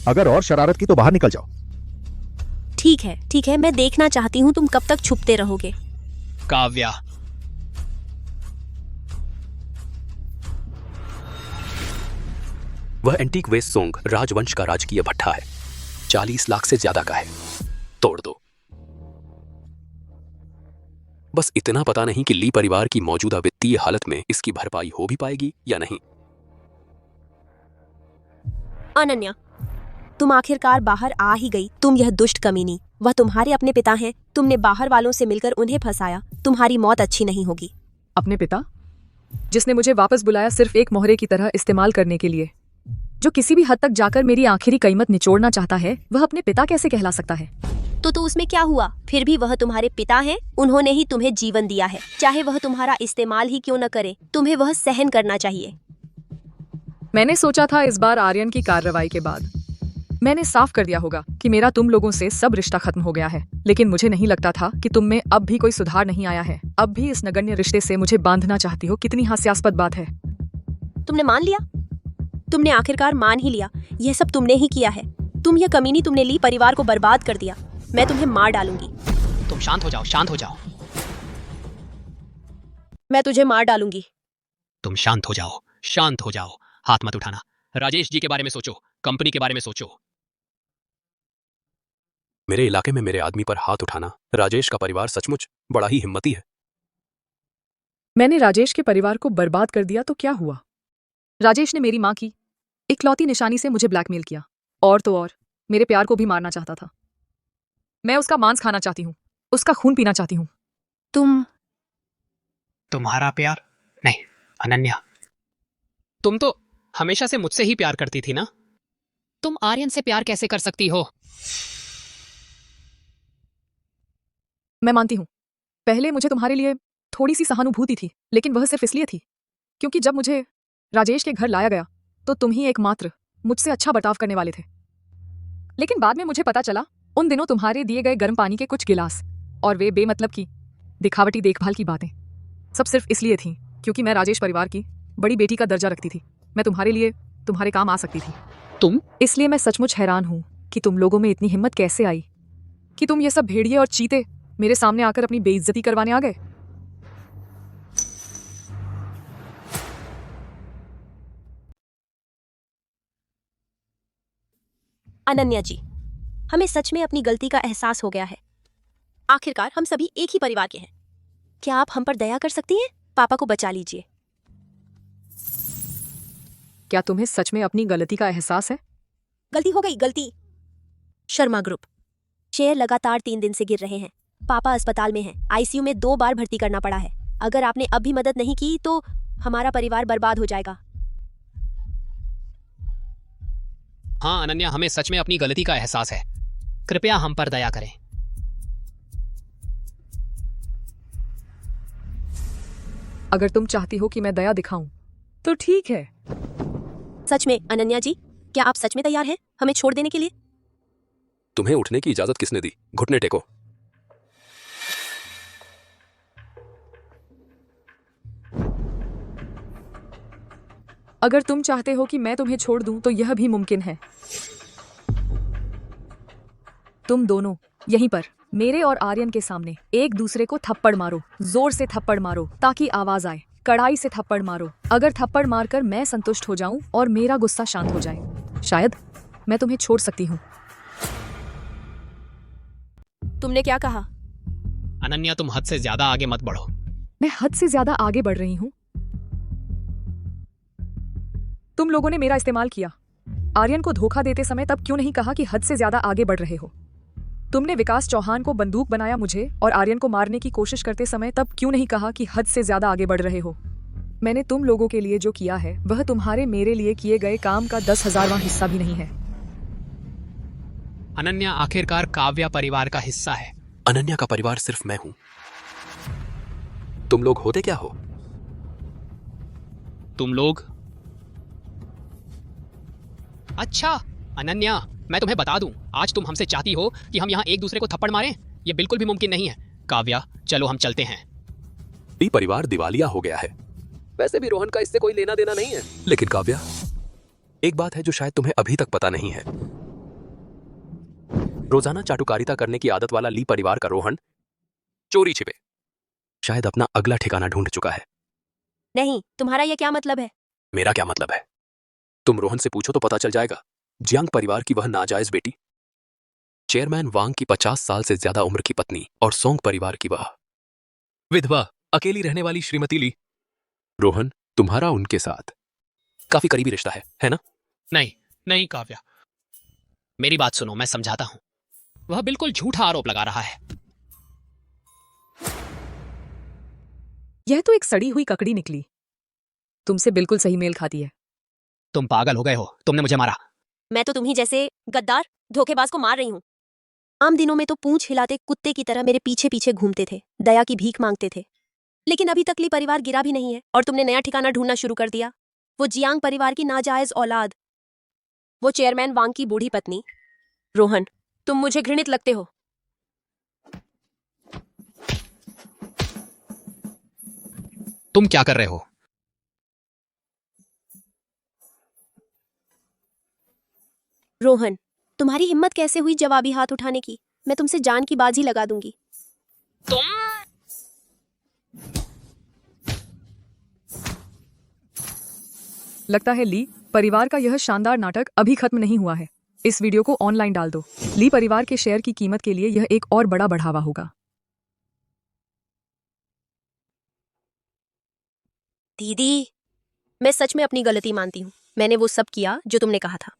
अगर और शरारत की तो बाहर निकल जाओ। ठीक है, मैं देखना चाहती हूँ तुम कब तक छुपते रहोगे। काव्या, वह एंटीक वेस्ट सोंग राजवंश का राजकीय भट्ठा है, 40 लाख से ज्यादा का है। तोड़ दो। बस इतना पता नहीं कि ली परिवार की मौजूदा वित्तीय हालत में इसकी भरपाई हो भी पाएगी या नहीं। अनन्या, तुम आखिरकार बाहर आ ही गई। तुम यह दुष्ट कमीनी, वह तुम्हारे अपने पिता हैं। तुमने बाहर वालों से मिलकर उन्हें फंसाया। तुम्हारी मौत अच्छी नहीं होगी। अपने पिता, जिसने मुझे वापस बुलाया सिर्फ एक मोहरे की तरह इस्तेमाल करने के लिए, जो किसी भी हद तक जाकर मेरी आखिरी कीमत निचोड़ना चाहता है, वह अपने पिता कैसे कहला सकता है? तो उसमें क्या हुआ? फिर भी वह तुम्हारे पिता हैं। उन्होंने ही तुम्हें जीवन दिया है, चाहे वह तुम्हारा इस्तेमाल ही क्यों न करे। तुम्हें वह सहन करना चाहिए। मैंने सोचा था इस बार आर्यन की कार्रवाई के बाद मैंने साफ कर दिया होगा कि मेरा तुम लोगों से सब रिश्ता खत्म हो गया है, लेकिन मुझे नहीं लगता था कि तुम में अब भी कोई सुधार नहीं आया है। अब भी इस नगण्य रिश्ते से मुझे बांधना चाहती हो। कितनी हास्यास्पद बात है। तुमने मान लिया? तुमने आखिरकार मान ही लिया। यह सब तुमने ही किया है। तुम यह कमीनी, तुमने ली परिवार को बर्बाद कर दिया। मैं तुम्हें मार डालूंगी। तुम शांत हो जाओ, शांत हो जाओ। मैं तुझे मार डालूंगी। तुम शांत हो जाओ, शांत हो जाओ। हाथ मत उठाना। राजेश जी के बारे में सोचो, कंपनी के बारे में सोचो। मेरे इलाके में मेरे आदमी पर हाथ उठाना। राजेश का परिवार सचमुच बड़ा ही हिम्मती है। मैंने राजेश के परिवार को बर्बाद कर दिया तो क्या हुआ? राजेश ने मेरी माँ की इकलौती निशानी से मुझे ब्लैकमेल किया, और तो और मेरे प्यार को भी मारना चाहता था। मैं उसका मांस खाना चाहती हूँ, उसका खून पीना चाहती हूँ। तुम्हारा प्यार? नहीं अनन्या, तुम तो हमेशा से मुझसे ही प्यार करती थी ना। तुम आर्यन से प्यार कैसे कर सकती हो? मैं मानती हूँ, पहले मुझे तुम्हारे लिए थोड़ी सी सहानुभूति थी, लेकिन वह सिर्फ इसलिए थी क्योंकि जब मुझे राजेश के घर लाया गया तो तुम ही एकमात्र मुझसे अच्छा बर्ताव करने वाले थे। लेकिन बाद में मुझे पता चला, उन दिनों तुम्हारे दिए गए गर्म पानी के कुछ गिलास और वे बेमतलब की दिखावटी देखभाल की बातें सब सिर्फ इसलिए थीं क्योंकि मैं राजेश परिवार की बड़ी बेटी का दर्जा रखती थी। मैं तुम्हारे लिए तुम्हारे काम आ सकती थी। तुम? इसलिए मैं सचमुच हैरान हूँ कि तुम लोगों में इतनी हिम्मत कैसे आई कि तुम ये सब भेड़िए और चीते मेरे सामने आकर अपनी बेइज्जती करवाने आ गए। अनन्या जी, हमें सच में अपनी गलती का एहसास हो गया है। आखिरकार हम सभी एक ही परिवार के हैं। क्या आप हम पर दया कर सकती हैं? पापा को बचा लीजिए। क्या तुम्हें सच में अपनी गलती का एहसास है? गलती हो गई, गलती। शर्मा ग्रुप शेयर लगातार 3 दिन से गिर रहे हैं। पापा अस्पताल में हैं, आईसीयू में 2 बार भर्ती करना पड़ा है। अगर आपने अब भी मदद नहीं की तो हमारा परिवार बर्बाद हो जाएगा। हाँ अनन्या, हमें सच में अपनी गलती का एहसास है। कृपया हम पर दया करें। अगर तुम चाहती हो कि मैं दया दिखाऊं तो ठीक है। सच में अनन्या जी, क्या आप सच में तैयार हैं हमें छोड़ देने के लिए? तुम्हें उठने की इजाजत किसने दी? घुटने टेको। अगर तुम चाहते हो कि मैं तुम्हें छोड़ दूं तो यह भी मुमकिन है। तुम दोनों यहीं पर मेरे और आर्यन के सामने एक दूसरे को थप्पड़ मारो, जोर से थप्पड़ मारो ताकि आवाज आए। कड़ाई से थप्पड़ मारो। अगर थप्पड़ मारकर मैं संतुष्ट हो जाऊं और मेरा गुस्सा शांत हो जाए, शायद मैं तुम्हें छोड़ सकती हूँ। तुमने क्या कहा? अनन्या, तुम हद से ज्यादा आगे मत बढ़ो। मैं हद से ज्यादा आगे बढ़ रही हूँ? तुम लोगों ने मेरा इस्तेमाल किया। आर्यन को धोखा देते समय तब क्यों नहीं कहा कि हद से ज्यादा आगे बढ़ रहे हो? तुमने विकास चौहान को बंदूक बनाया मुझे और आर्यन को मारने की कोशिश करते समय तब क्यों नहीं कहा कि हद से ज्यादा आगे बढ़ रहे हो? मैंने तुम लोगों के लिए जो किया है वह तुम्हारे मेरे लिए किए गए काम का 10,000वां हिस्सा भी नहीं है। अनन्या आखिरकार काव्या परिवार का हिस्सा है। अनन्या का परिवार सिर्फ मैं हूं। तुम लोग होते क्या हो? तुम लोग? अच्छा अनन्या, मैं तुम्हें बता दूं, आज तुम हमसे चाहती हो कि हम यहाँ एक दूसरे को थप्पड़ मारें? ये बिल्कुल भी मुमकिन नहीं है। काव्या, चलो हम चलते हैं। ये परिवार दिवालिया हो गया है। वैसे भी रोहन का इससे कोई लेना देना नहीं है। लेकिन काव्या, एक बात है जो शायद तुम्हें अभी तक पता नहीं है। रोजाना चाटुकारिता करने की आदत वाला ली परिवार का रोहन चोरी छिपे शायद अपना अगला ठिकाना ढूंढ चुका है। नहीं, तुम्हारा यह क्या मतलब है? मेरा क्या मतलब है? तुम रोहन से पूछो तो पता चल जाएगा। जियांग परिवार की वह नाजायज बेटी, चेयरमैन वांग की 50 साल से ज्यादा उम्र की पत्नी और सोंग परिवार की वह विधवा अकेली रहने वाली श्रीमती ली। रोहन, तुम्हारा उनके साथ काफी करीबी रिश्ता है ना? नहीं नहीं काव्या, मेरी बात सुनो, मैं समझाता हूं। वह बिल्कुल झूठा आरोप लगा रहा है। यह तो एक सड़ी हुई ककड़ी निकली। तुमसे बिल्कुल सही मेल खाती है। तुम पागल हो गए हो, तुमने मुझे मारा। मैं तो तुम्ही जैसे गद्दार धोखेबाज को मार रही हूँ। आम दिनों में तो पूंछ हिलाते कुत्ते की तरह मेरे पीछे पीछे घूमते थे, दया की भीख मांगते थे। लेकिन अभी तक ली परिवार गिरा भी नहीं है और तुमने नया ठिकाना ढूंढना शुरू कर दिया। वो जियांग परिवार की नाजायज औलाद, वो चेयरमैन वांग की बूढ़ी पत्नी। रोहन, तुम मुझे घृणित लगते हो। तुम क्या कर रहे हो? रोहन, तुम्हारी हिम्मत कैसे हुई जवाबी हाथ उठाने की? मैं तुमसे जान की बाजी लगा दूंगी। तुम लगता है ली परिवार का यह शानदार नाटक अभी खत्म नहीं हुआ है। इस वीडियो को ऑनलाइन डाल दो। ली परिवार के शेयर की कीमत के लिए यह एक और बड़ा बढ़ावा होगा। दीदी, मैं सच में अपनी गलती मानती हूँ। मैंने वो सब किया जो तुमने कहा था।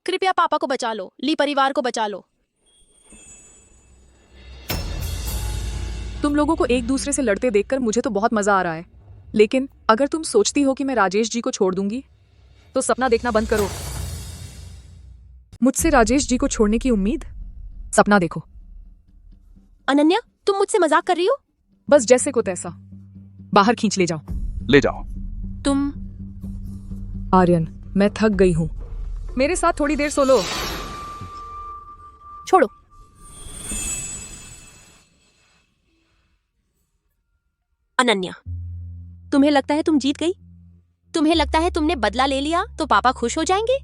कृपया पापा को बचा लो, ली परिवार को बचा लो। तुम लोगों को एक दूसरे से लड़ते देखकर मुझे तो बहुत मजा आ रहा है। लेकिन अगर तुम सोचती हो कि मैं राजेश जी को छोड़ दूंगी तो सपना देखना बंद करो। मुझसे राजेश जी को छोड़ने की उम्मीद? सपना देखो। अनन्या, तुम मुझसे मजाक कर रही हो? बस जैसे को तैसा। बाहर खींच ले जाओ। ले जाओ। तुम? आर्यन, मैं थक गई हूँ। मेरे साथ थोड़ी देर सो लो। छोड़ो। अनन्या, तुम्हें लगता है तुम जीत गई? तुम्हें लगता है तुमने बदला ले लिया तो पापा खुश हो जाएंगे?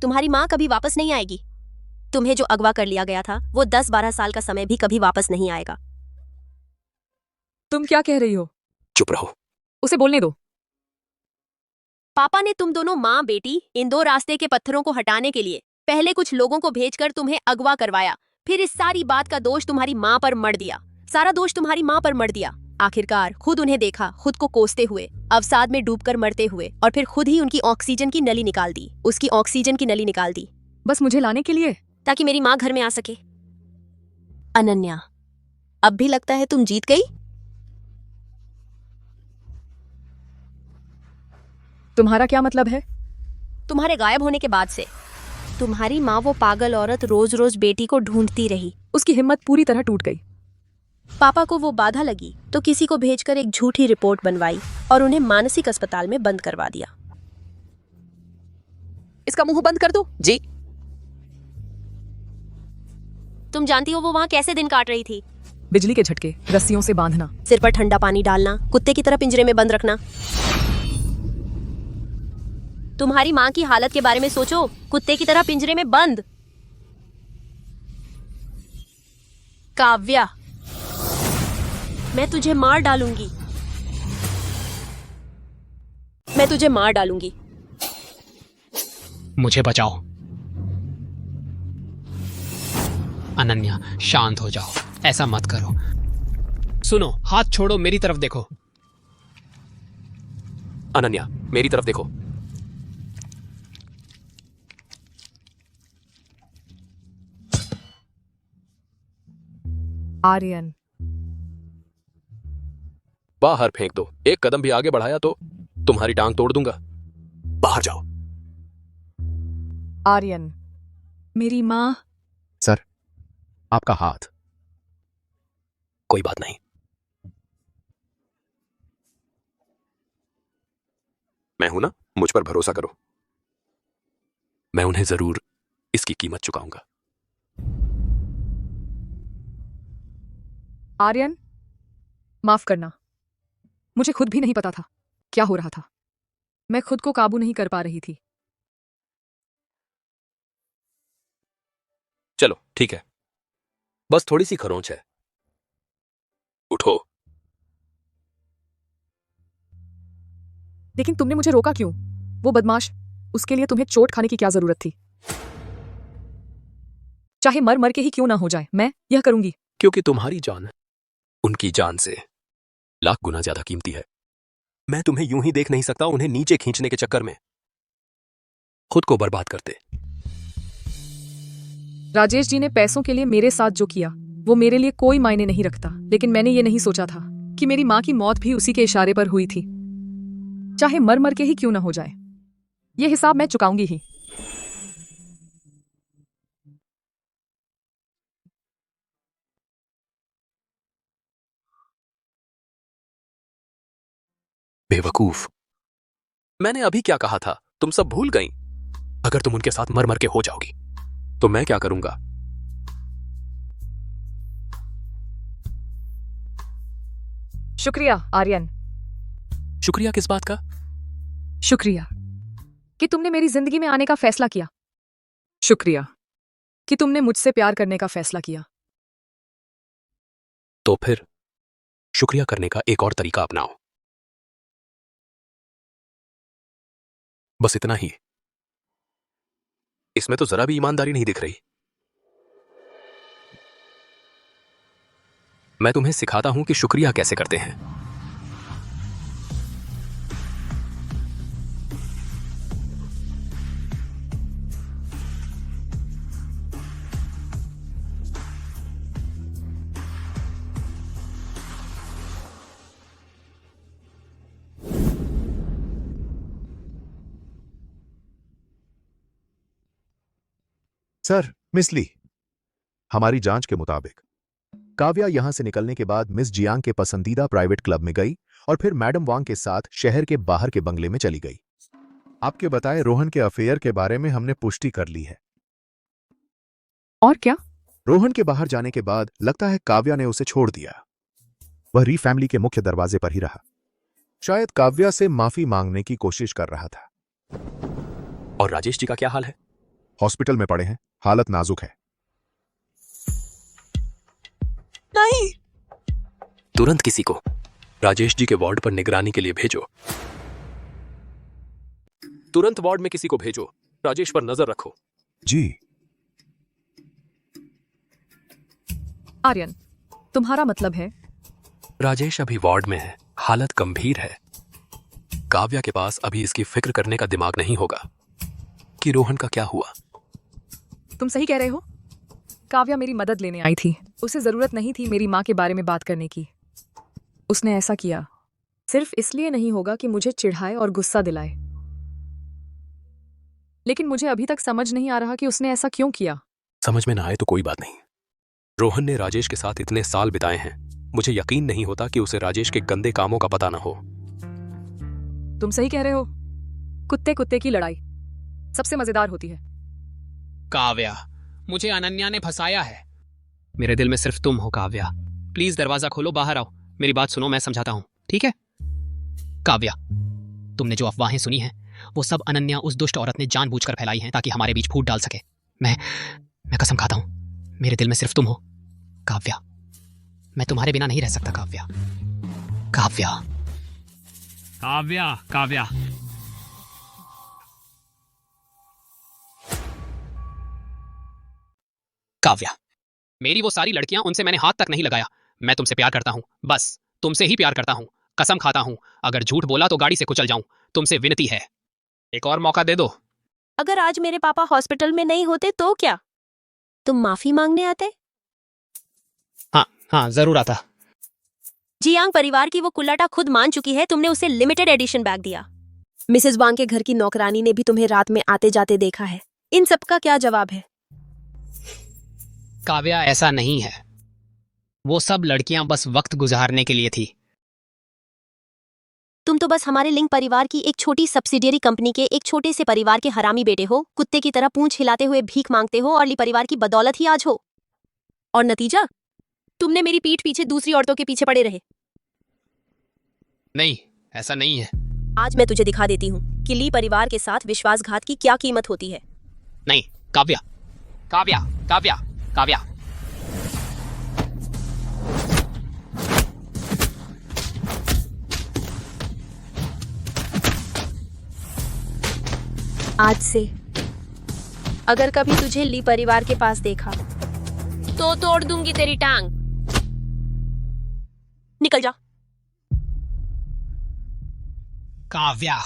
तुम्हारी माँ कभी वापस नहीं आएगी। तुम्हें जो अगवा कर लिया गया था वो 10-12 साल का समय भी कभी वापस नहीं आएगा। तुम क्या कह रही हो? चुप रहो। उसे बोलने दो। पापा ने तुम दोनों माँ बेटी इन 2 रास्ते के पत्थरों को हटाने के लिए पहले कुछ लोगों को भेजकर तुम्हें अगवा करवाया, फिर इस सारी बात का दोष तुम्हारी माँ पर मढ़ दिया। सारा दोष तुम्हारी माँ पर मढ़ दिया। आखिरकार खुद उन्हें देखा, खुद को कोसते हुए, अवसाद में डूबकर मरते हुए, और फिर खुद ही उनकी ऑक्सीजन की नली निकाल दी। उसकी ऑक्सीजन की नली निकाल दी बस मुझे लाने के लिए, ताकि मेरी माँ घर में आ सके। अनन्या, अब भी लगता है तुम जीत गई? तुम्हारा क्या मतलब है? तुम्हारे गायब होने के बाद से तुम्हारी माँ वो पागल औरत रोज रोज बेटी को ढूंढती रही। उसकी हिम्मत पूरी तरह टूट गई। पापा को वो बाधा लगी तो किसी को भेजकर एक झूठी रिपोर्ट बनवाई और उन्हें मानसिक अस्पताल में बंद करवा दिया। इसका मुंह बंद कर दो। जी। तुम जानती हो वो वहाँ कैसे दिन काट रही थी? बिजली के झटके, रस्सियों से बांधना, सिर पर ठंडा पानी डालना, कुत्ते की तरह पिंजरे में बंद रखना। तुम्हारी माँ की हालत के बारे में सोचो, कुत्ते की तरह पिंजरे में बंद। काव्या, मैं तुझे मार डालूंगी। मैं तुझे मार डालूंगी। मुझे बचाओ। अनन्या, शांत हो जाओ, ऐसा मत करो। सुनो, हाथ छोड़ो, मेरी तरफ देखो। अनन्या, मेरी तरफ देखो। आर्यन, बाहर फेंक दो। एक कदम भी आगे बढ़ाया तो तुम्हारी टांग तोड़ दूंगा। बाहर जाओ। आर्यन, मेरी माँ। सर, आपका हाथ। कोई बात नहीं। मैं हूं ना, मुझ पर भरोसा करो। मैं उन्हें जरूर इसकी कीमत चुकाऊंगा। आर्यन, माफ करना। मुझे खुद भी नहीं पता था क्या हो रहा था। मैं खुद को काबू नहीं कर पा रही थी। चलो ठीक है, बस थोड़ी सी खरोंच है। उठो। लेकिन तुमने मुझे रोका क्यों? वो बदमाश, उसके लिए तुम्हें चोट खाने की क्या जरूरत थी? चाहे मर मर के ही क्यों ना हो जाए, मैं यह करूंगी। क्योंकि तुम्हारी जान उनकी जान से लाख गुना ज्यादा कीमती है। मैं तुम्हें यूं ही देख नहीं सकता उन्हें नीचे खींचने के चक्कर में खुद को बर्बाद करते। राजेश जी ने पैसों के लिए मेरे साथ जो किया वो मेरे लिए कोई मायने नहीं रखता, लेकिन मैंने ये नहीं सोचा था कि मेरी माँ की मौत भी उसी के इशारे पर हुई थी। चाहे मर मर के ही क्यों ना हो जाए, ये हिसाब मैं चुकाऊंगी ही। बेवकूफ, मैंने अभी क्या कहा था? तुम सब भूल गई। अगर तुम उनके साथ मर मर के हो जाओगी तो मैं क्या करूंगा? शुक्रिया आर्यन। शुक्रिया किस बात का? शुक्रिया कि तुमने मेरी जिंदगी में आने का फैसला किया। शुक्रिया कि तुमने मुझसे प्यार करने का फैसला किया। तो फिर शुक्रिया करने का एक और तरीका अपनाओ। बस इतना ही। इसमें तो जरा भी ईमानदारी नहीं दिख रही। मैं तुम्हें सिखाता हूं कि शुक्रिया कैसे करते हैं। सर, मिस ली, हमारी जांच के मुताबिक काव्या यहां से निकलने के बाद मिस जियांग के पसंदीदा प्राइवेट क्लब में गई और फिर मैडम वांग के साथ शहर के बाहर के बंगले में चली गई। आपके बताए रोहन के अफेयर के बारे में हमने पुष्टि कर ली है। और क्या? रोहन के बाहर जाने के बाद लगता है काव्या ने उसे छोड़ दिया। वह री फैमिली के मुख्य दरवाजे पर ही रहा। शायद काव्या से माफी मांगने की कोशिश कर रहा था। और राजेश जी का क्या हाल है? हॉस्पिटल में पड़े हैं, हालत नाजुक है। नहीं। तुरंत किसी को राजेश जी के वार्ड पर निगरानी के लिए भेजो। तुरंत वार्ड में किसी को भेजो। राजेश पर नजर रखो। जी। आर्यन, तुम्हारा मतलब है? राजेश अभी वार्ड में है, हालत गंभीर है। काव्या के पास अभी इसकी फिक्र करने का दिमाग नहीं होगा कि रोहन का क्या हुआ। तुम सही कह रहे हो। काव्या मेरी मदद लेने आई थी। उसे जरूरत नहीं थी मेरी माँ के बारे में बात करने की। उसने ऐसा किया सिर्फ इसलिए नहीं होगा कि मुझे चिढ़ाए और गुस्सा दिलाए, लेकिन मुझे अभी तक समझ नहीं आ रहा कि उसने ऐसा क्यों किया। समझ में ना आए तो कोई बात नहीं। रोहन ने राजेश के साथ इतने साल बिताए हैं, मुझे यकीन नहीं होता कि उसे राजेश के गंदे कामों का पता ना हो। तुम सही कह रहे हो। कुत्ते कुत्ते की लड़ाई सबसे मजेदार होती है। काव्या, मुझे अनन्या ने फंसाया है। मेरे दिल में सिर्फ तुम हो काव्या। प्लीज दरवाजा खोलो, बाहर आओ, मेरी बात सुनो, मैं समझाता हूं, ठीक है? काव्या, तुमने जो अफवाहें सुनी हैं वो सब अनन्या उस दुष्ट औरत ने जानबूझकर फैलाई हैं ताकि हमारे बीच फूट डाल सके। मैं कसम खाता हूं, मेरे दिल में सिर्फ तुम हो काव्या। मैं तुम्हारे बिना नहीं रह सकता काव्या। काव्या काव्या काव्या। काव्या, मेरी वो सारी लड़कियां, उनसे मैंने हाथ तक नहीं लगाया। मैं तुमसे प्यार करता हूं, बस तुमसे ही प्यार करता हूं। कसम खाता हूं, अगर झूठ बोला तो गाड़ी से कुचल जाऊं। तुमसे विनती है, एक और मौका दे दो। अगर आज मेरे पापा हॉस्पिटल में नहीं होते तो क्या तुम माफी मांगने आते? हाँ, जरूर आता। जियांग परिवार की वो कुल्लाटा खुद मान चुकी है, तुमने उसे लिमिटेड एडिशन बैग दिया। मिसेस वांग के घर की नौकरानी ने भी तुम्हें रात में आते जाते देखा है। इन सब का क्या जवाब है? काव्या, ऐसा नहीं है। वो सब लड़कियां बस वक्त गुजारने के लिए थी। तुम तो बस हमारे लिंग परिवार की एक छोटी सब्सिडियरी कंपनी के एक छोटे से परिवार के हरामी बेटे हो। कुत्ते की तरह पूंछ हिलाते हुए भीख मांगते हो और ली परिवार की बदौलत ही आज हो। और नतीजा, तुमने मेरी पीठ पीछे दूसरी औरतों के पीछे पड़े रहे। नहीं, ऐसा नहीं है। आज मैं तुझे दिखा देती हूँ कि ली परिवार के साथ विश्वासघात की क्या कीमत होती है। नहीं, काव्या काव्या काव्या काव्या। आज से अगर कभी तुझे ली परिवार के पास देखा तो तोड़ दूंगी तेरी टांग। निकल जा। काव्या,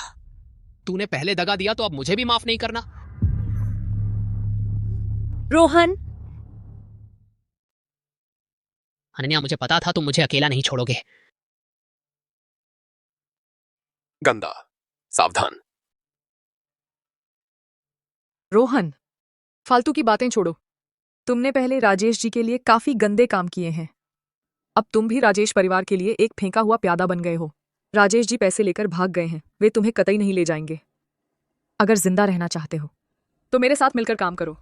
तूने पहले दगा दिया तो अब मुझे भी माफ नहीं करना। रोहन, अनन्या, मुझे पता था तुम मुझे अकेला नहीं छोड़ोगे। गंदा, सावधान। रोहन, फालतू की बातें छोड़ो। तुमने पहले राजेश जी के लिए काफी गंदे काम किए हैं। अब तुम भी राजेश परिवार के लिए एक फेंका हुआ प्यादा बन गए हो। राजेश जी पैसे लेकर भाग गए हैं, वे तुम्हें कतई नहीं ले जाएंगे। अगर जिंदा रहना चाहते हो तो मेरे साथ मिलकर काम करो।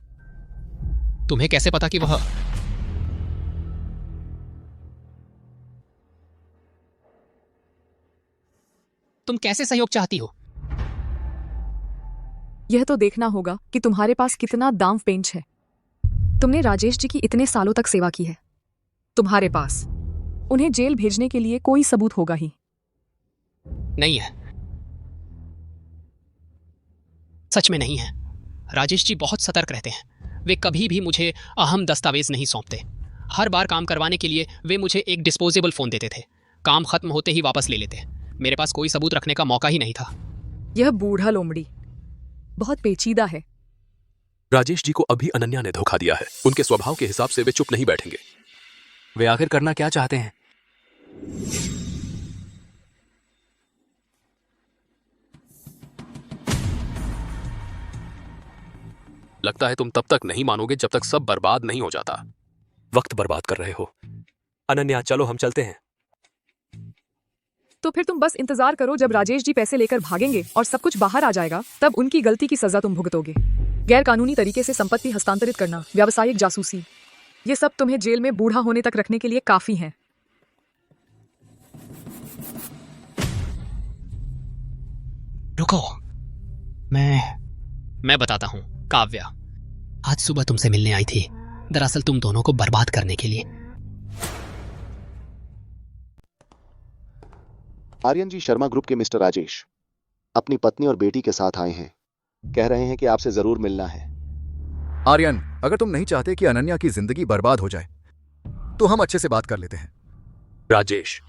तुम्हें कैसे पता कि वह... तुम कैसे सहयोग चाहती हो? यह तो देखना होगा कि तुम्हारे पास कितना दांव पेंच है। तुमने राजेश जी की इतने सालों तक सेवा की है। तुम्हारे पास उन्हें जेल भेजने के लिए कोई सबूत होगा ही नहीं है। सच में नहीं है। राजेश जी बहुत सतर्क रहते हैं। वे कभी भी मुझे अहम दस्तावेज नहीं सौंपते। हर बार काम करवाने के लिए वे मुझे एक डिस्पोजेबल फोन देते थे। काम खत्म होते ही वापस ले लेते। मेरे पास कोई सबूत रखने का मौका ही नहीं था। यह बूढ़ा लोमड़ी बहुत पेचीदा है। राजेश जी को अभी अनन्या ने धोखा दिया है। उनके स्वभाव के हिसाब से वे चुप नहीं बैठेंगे। वे आखिर करना क्या चाहते हैं? लगता है तुम तब तक नहीं मानोगे जब तक सब बर्बाद नहीं हो जाता। वक्त बर्बाद कर रहे हो। अनन्या, चलो हम चलते हैं। तो फिर तुम बस इंतजार करो जब राजेश जी पैसे लेकर भागेंगे और सब कुछ बाहर आ जाएगा, तब उनकी गलती की सजा तुम भुगतोगे। गैर कानूनी तरीके से संपत्ति हस्तांतरित करना, व्यावसायिक जासूसी, ये सब तुम्हें जेल में बूढ़ा होने तक रखने के लिए काफी है। रुको, मैं बताता हूं। काव्या आज सुबह तुमसे मिलने आई थी, दरअसल तुम दोनों को बर्बाद करने के लिए। आर्यन जी शर्मा ग्रुप के मिस्टर राजेश अपनी पत्नी और बेटी के साथ आए हैं। कह रहे हैं कि आपसे जरूर मिलना है। आर्यन, अगर तुम नहीं चाहते कि अनन्या की जिंदगी बर्बाद हो जाए तो हम अच्छे से बात कर लेते हैं। राजेश,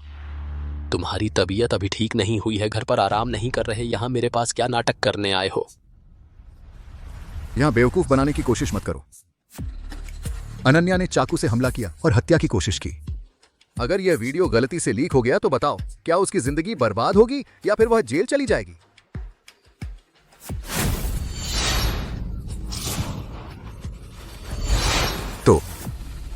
तुम्हारी तबीयत अभी ठीक नहीं हुई है, घर पर आराम नहीं कर रहे, यहां मेरे पास क्या नाटक करने आए हो? यहां बेवकूफ बनाने की कोशिश मत करो। अनन्या ने चाकू से हमला किया और हत्या की कोशिश की। अगर यह वीडियो गलती से लीक हो गया तो बताओ, क्या उसकी जिंदगी बर्बाद होगी या फिर वह जेल चली जाएगी? तो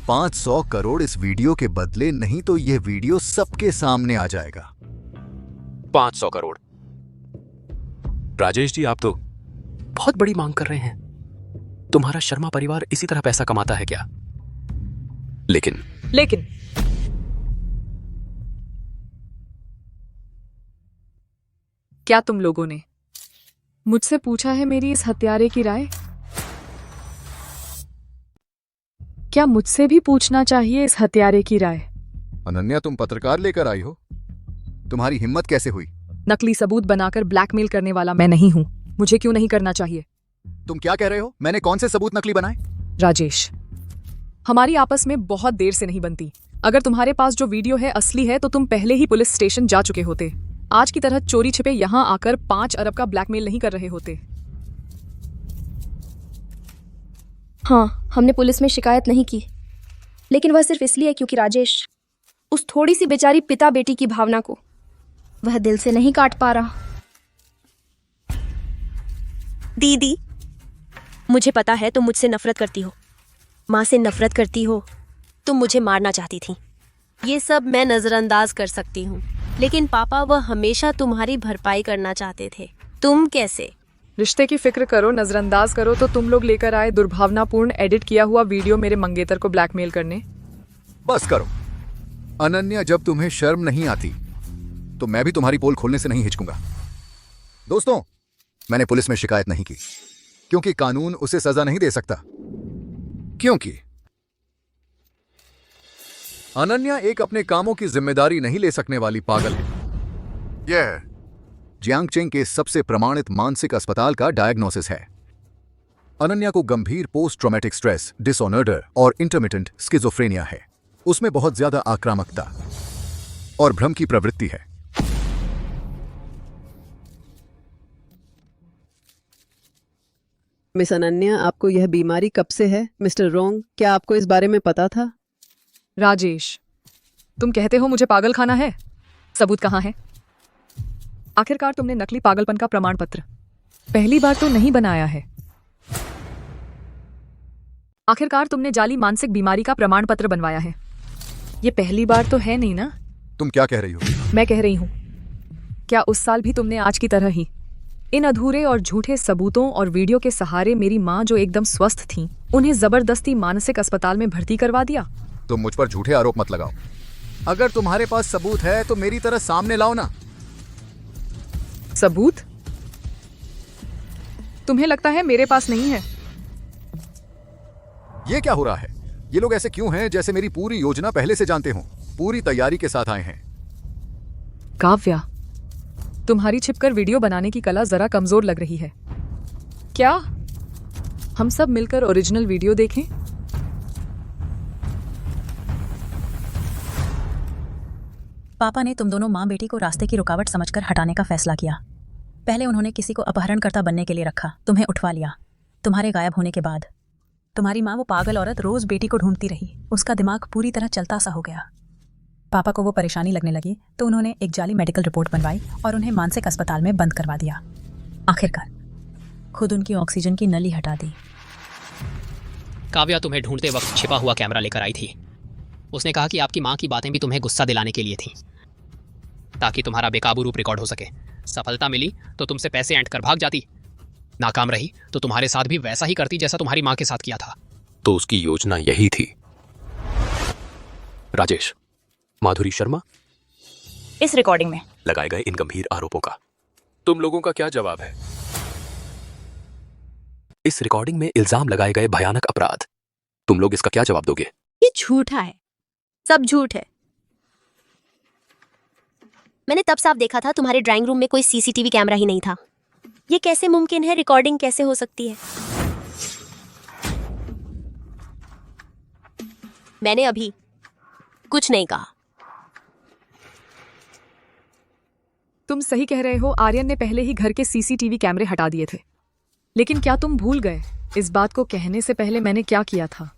500 करोड़ इस वीडियो के बदले, नहीं तो यह वीडियो सबके सामने आ जाएगा। 500 करोड़। राजेश जी, आप तो बहुत बड़ी मांग कर रहे हैं। तुम्हारा शर्मा परिवार इसी तरह पैसा कमाता है क्या? लेकिन क्या तुम लोगों ने मुझसे पूछा है मेरी इस हत्यारे की राय? क्या मुझसे भी पूछना चाहिए इस हत्यारे की राय? अनन्या, तुम पत्रकार लेकर आई हो, तुम्हारी हिम्मत कैसे हुई? नकली सबूत बनाकर ब्लैकमेल करने वाला मैं नहीं हूं। मुझे क्यों नहीं करना चाहिए? तुम क्या कह रहे हो? मैंने कौन से सबूत नकली बनाए? राजेश, हमारी आपस में बहुत देर से नहीं बनती। अगर तुम्हारे पास जो वीडियो है असली है तो तुम पहले ही पुलिस स्टेशन जा चुके होते। आज की तरह चोरी छिपे यहां आकर 5 अरब का ब्लैकमेल नहीं कर रहे होते। हाँ, हमने पुलिस में शिकायत नहीं की, लेकिन वह सिर्फ इसलिए क्योंकि राजेश उस थोड़ी सी बेचारी पिता बेटी की भावना को वह दिल से नहीं काट पा रहा। दीदी, मुझे पता है तुम मुझसे नफरत करती हो, माँ से नफरत करती हो, तुम मुझे मारना चाहती थी। ये सब मैं नजरअंदाज कर सकती हूँ, लेकिन पापा वह हमेशा तुम्हारी भरपाई करना चाहते थे। तुम कैसे? रिश्ते की फिक्र करो, नजरअंदाज करो तो तुम लोग लेकर आए दुर्भावनापूर्ण एडिट किया हुआ वीडियो मेरे मंगेतर को ब्लैकमेल करने। बस करो अनन्या, जब तुम्हें शर्म नहीं आती तो मैं भी तुम्हारी पोल खोलने से नहीं हिचकूंगा। दोस्तों, मैंने पुलिस में शिकायत नहीं की क्योंकि कानून उसे सजा नहीं दे सकता, क्योंकि अनन्या एक अपने कामों की जिम्मेदारी नहीं ले सकने वाली पागल है। यह जियांगचेंग के सबसे प्रमाणित मानसिक अस्पताल का डायग्नोसिस है। अनन्या को गंभीर पोस्ट ट्रॉमेटिक स्ट्रेस डिसऑर्डर और इंटरमिटेंट स्किज़ोफ्रेनिया है। उसमें बहुत ज्यादा आक्रामकता और भ्रम की प्रवृत्ति है। मिस अनन्या, आपको यह बीमारी कब से है? मिस्टर रोंग, क्या आपको इस बारे में पता था? राजेश, तुम कहते हो मुझे पागल खाना है, सबूत कहाँ है? आखिरकार तुमने नकली पागलपन का प्रमाण पत्र पहली बार तो नहीं बनाया है। आखिरकार तुमने जाली मानसिक बीमारी का प्रमाण पत्र बनवाया है। ये पहली बार तो है नहीं ना? तुम क्या कह रही हो? मैं कह रही हूं, क्या उस साल भी तुमने आज की तरह ही इन अधूरे और झूठे सबूतों और वीडियो के सहारे मेरी माँ जो एकदम स्वस्थ थी, उन्हें जबरदस्ती मानसिक अस्पताल में भर्ती करवा दिया? तुम मुझ पर झूठे आरोप मत लगाओ। अगर तुम्हारे पास सबूत है तो मेरी तरह सामने लाओ ना। सबूत? तुम्हें लगता है मेरे पास नहीं है? ये क्या हो रहा है? ये लोग ऐसे क्यों हैं जैसे मेरी पूरी योजना पहले से जानते हों? पूरी तैयारी के साथ आए हैं। काव्या, तुम्हारी छिपकर वीडियो बनाने की कला जरा कमजोर लग रही है। क्या हम सब मिलकर ओरिजिनल वीडियो देखें? पापा ने तुम दोनों माँ बेटी को रास्ते की रुकावट समझकर हटाने का फैसला किया। पहले उन्होंने किसी को अपहरणकर्ता बनने के लिए रखा, तुम्हें उठवा लिया। तुम्हारे गायब होने के बाद तुम्हारी माँ, वो पागल औरत, रोज बेटी को ढूंढती रही। उसका दिमाग पूरी तरह चलता सा हो गया। पापा को वो परेशानी लगने लगी तो उन्होंने एक जाली मेडिकल रिपोर्ट बनवाई और उन्हें मानसिक अस्पताल में बंद करवा दिया। आखिरकार खुद उनकी ऑक्सीजन की नली हटा दी। काव्या तुम्हें ढूंढते वक्त छिपा हुआ कैमरा लेकर आई थी। उसने कहा कि आपकी माँ की बातें भी तुम्हें गुस्सा दिलाने के लिए थी, ताकि तुम्हारा बेकाबू रूप रिकॉर्ड हो सके। सफलता मिली तो तुमसे पैसे ऐंठ कर भाग जाती, नाकाम रही तो तुम्हारे साथ भी वैसा ही करती जैसा तुम्हारी माँ के साथ किया था। तो उसकी योजना यही थी। राजेश, माधुरी शर्मा, इस रिकॉर्डिंग में लगाए गए इन गंभीर आरोपों का तुम लोगों का क्या जवाब है? इस रिकॉर्डिंग में इल्जाम लगाए गए भयानक अपराध, तुम लोग इसका क्या जवाब दोगे? ये झूठा है, सब झूठ है। मैंने तब साफ देखा था तुम्हारे ड्राइंग रूम में कोई सीसीटीवी कैमरा ही नहीं था। ये कैसे मुमकिन है? रिकॉर्डिंग कैसे हो सकती है? मैंने अभी कुछ नहीं कहा। तुम सही कह रहे हो। आर्यन ने पहले ही घर के सीसीटीवी कैमरे हटा दिए थे। लेकिन क्या तुम भूल गए इस बात को कहने से पहले मैंने क्या किया था?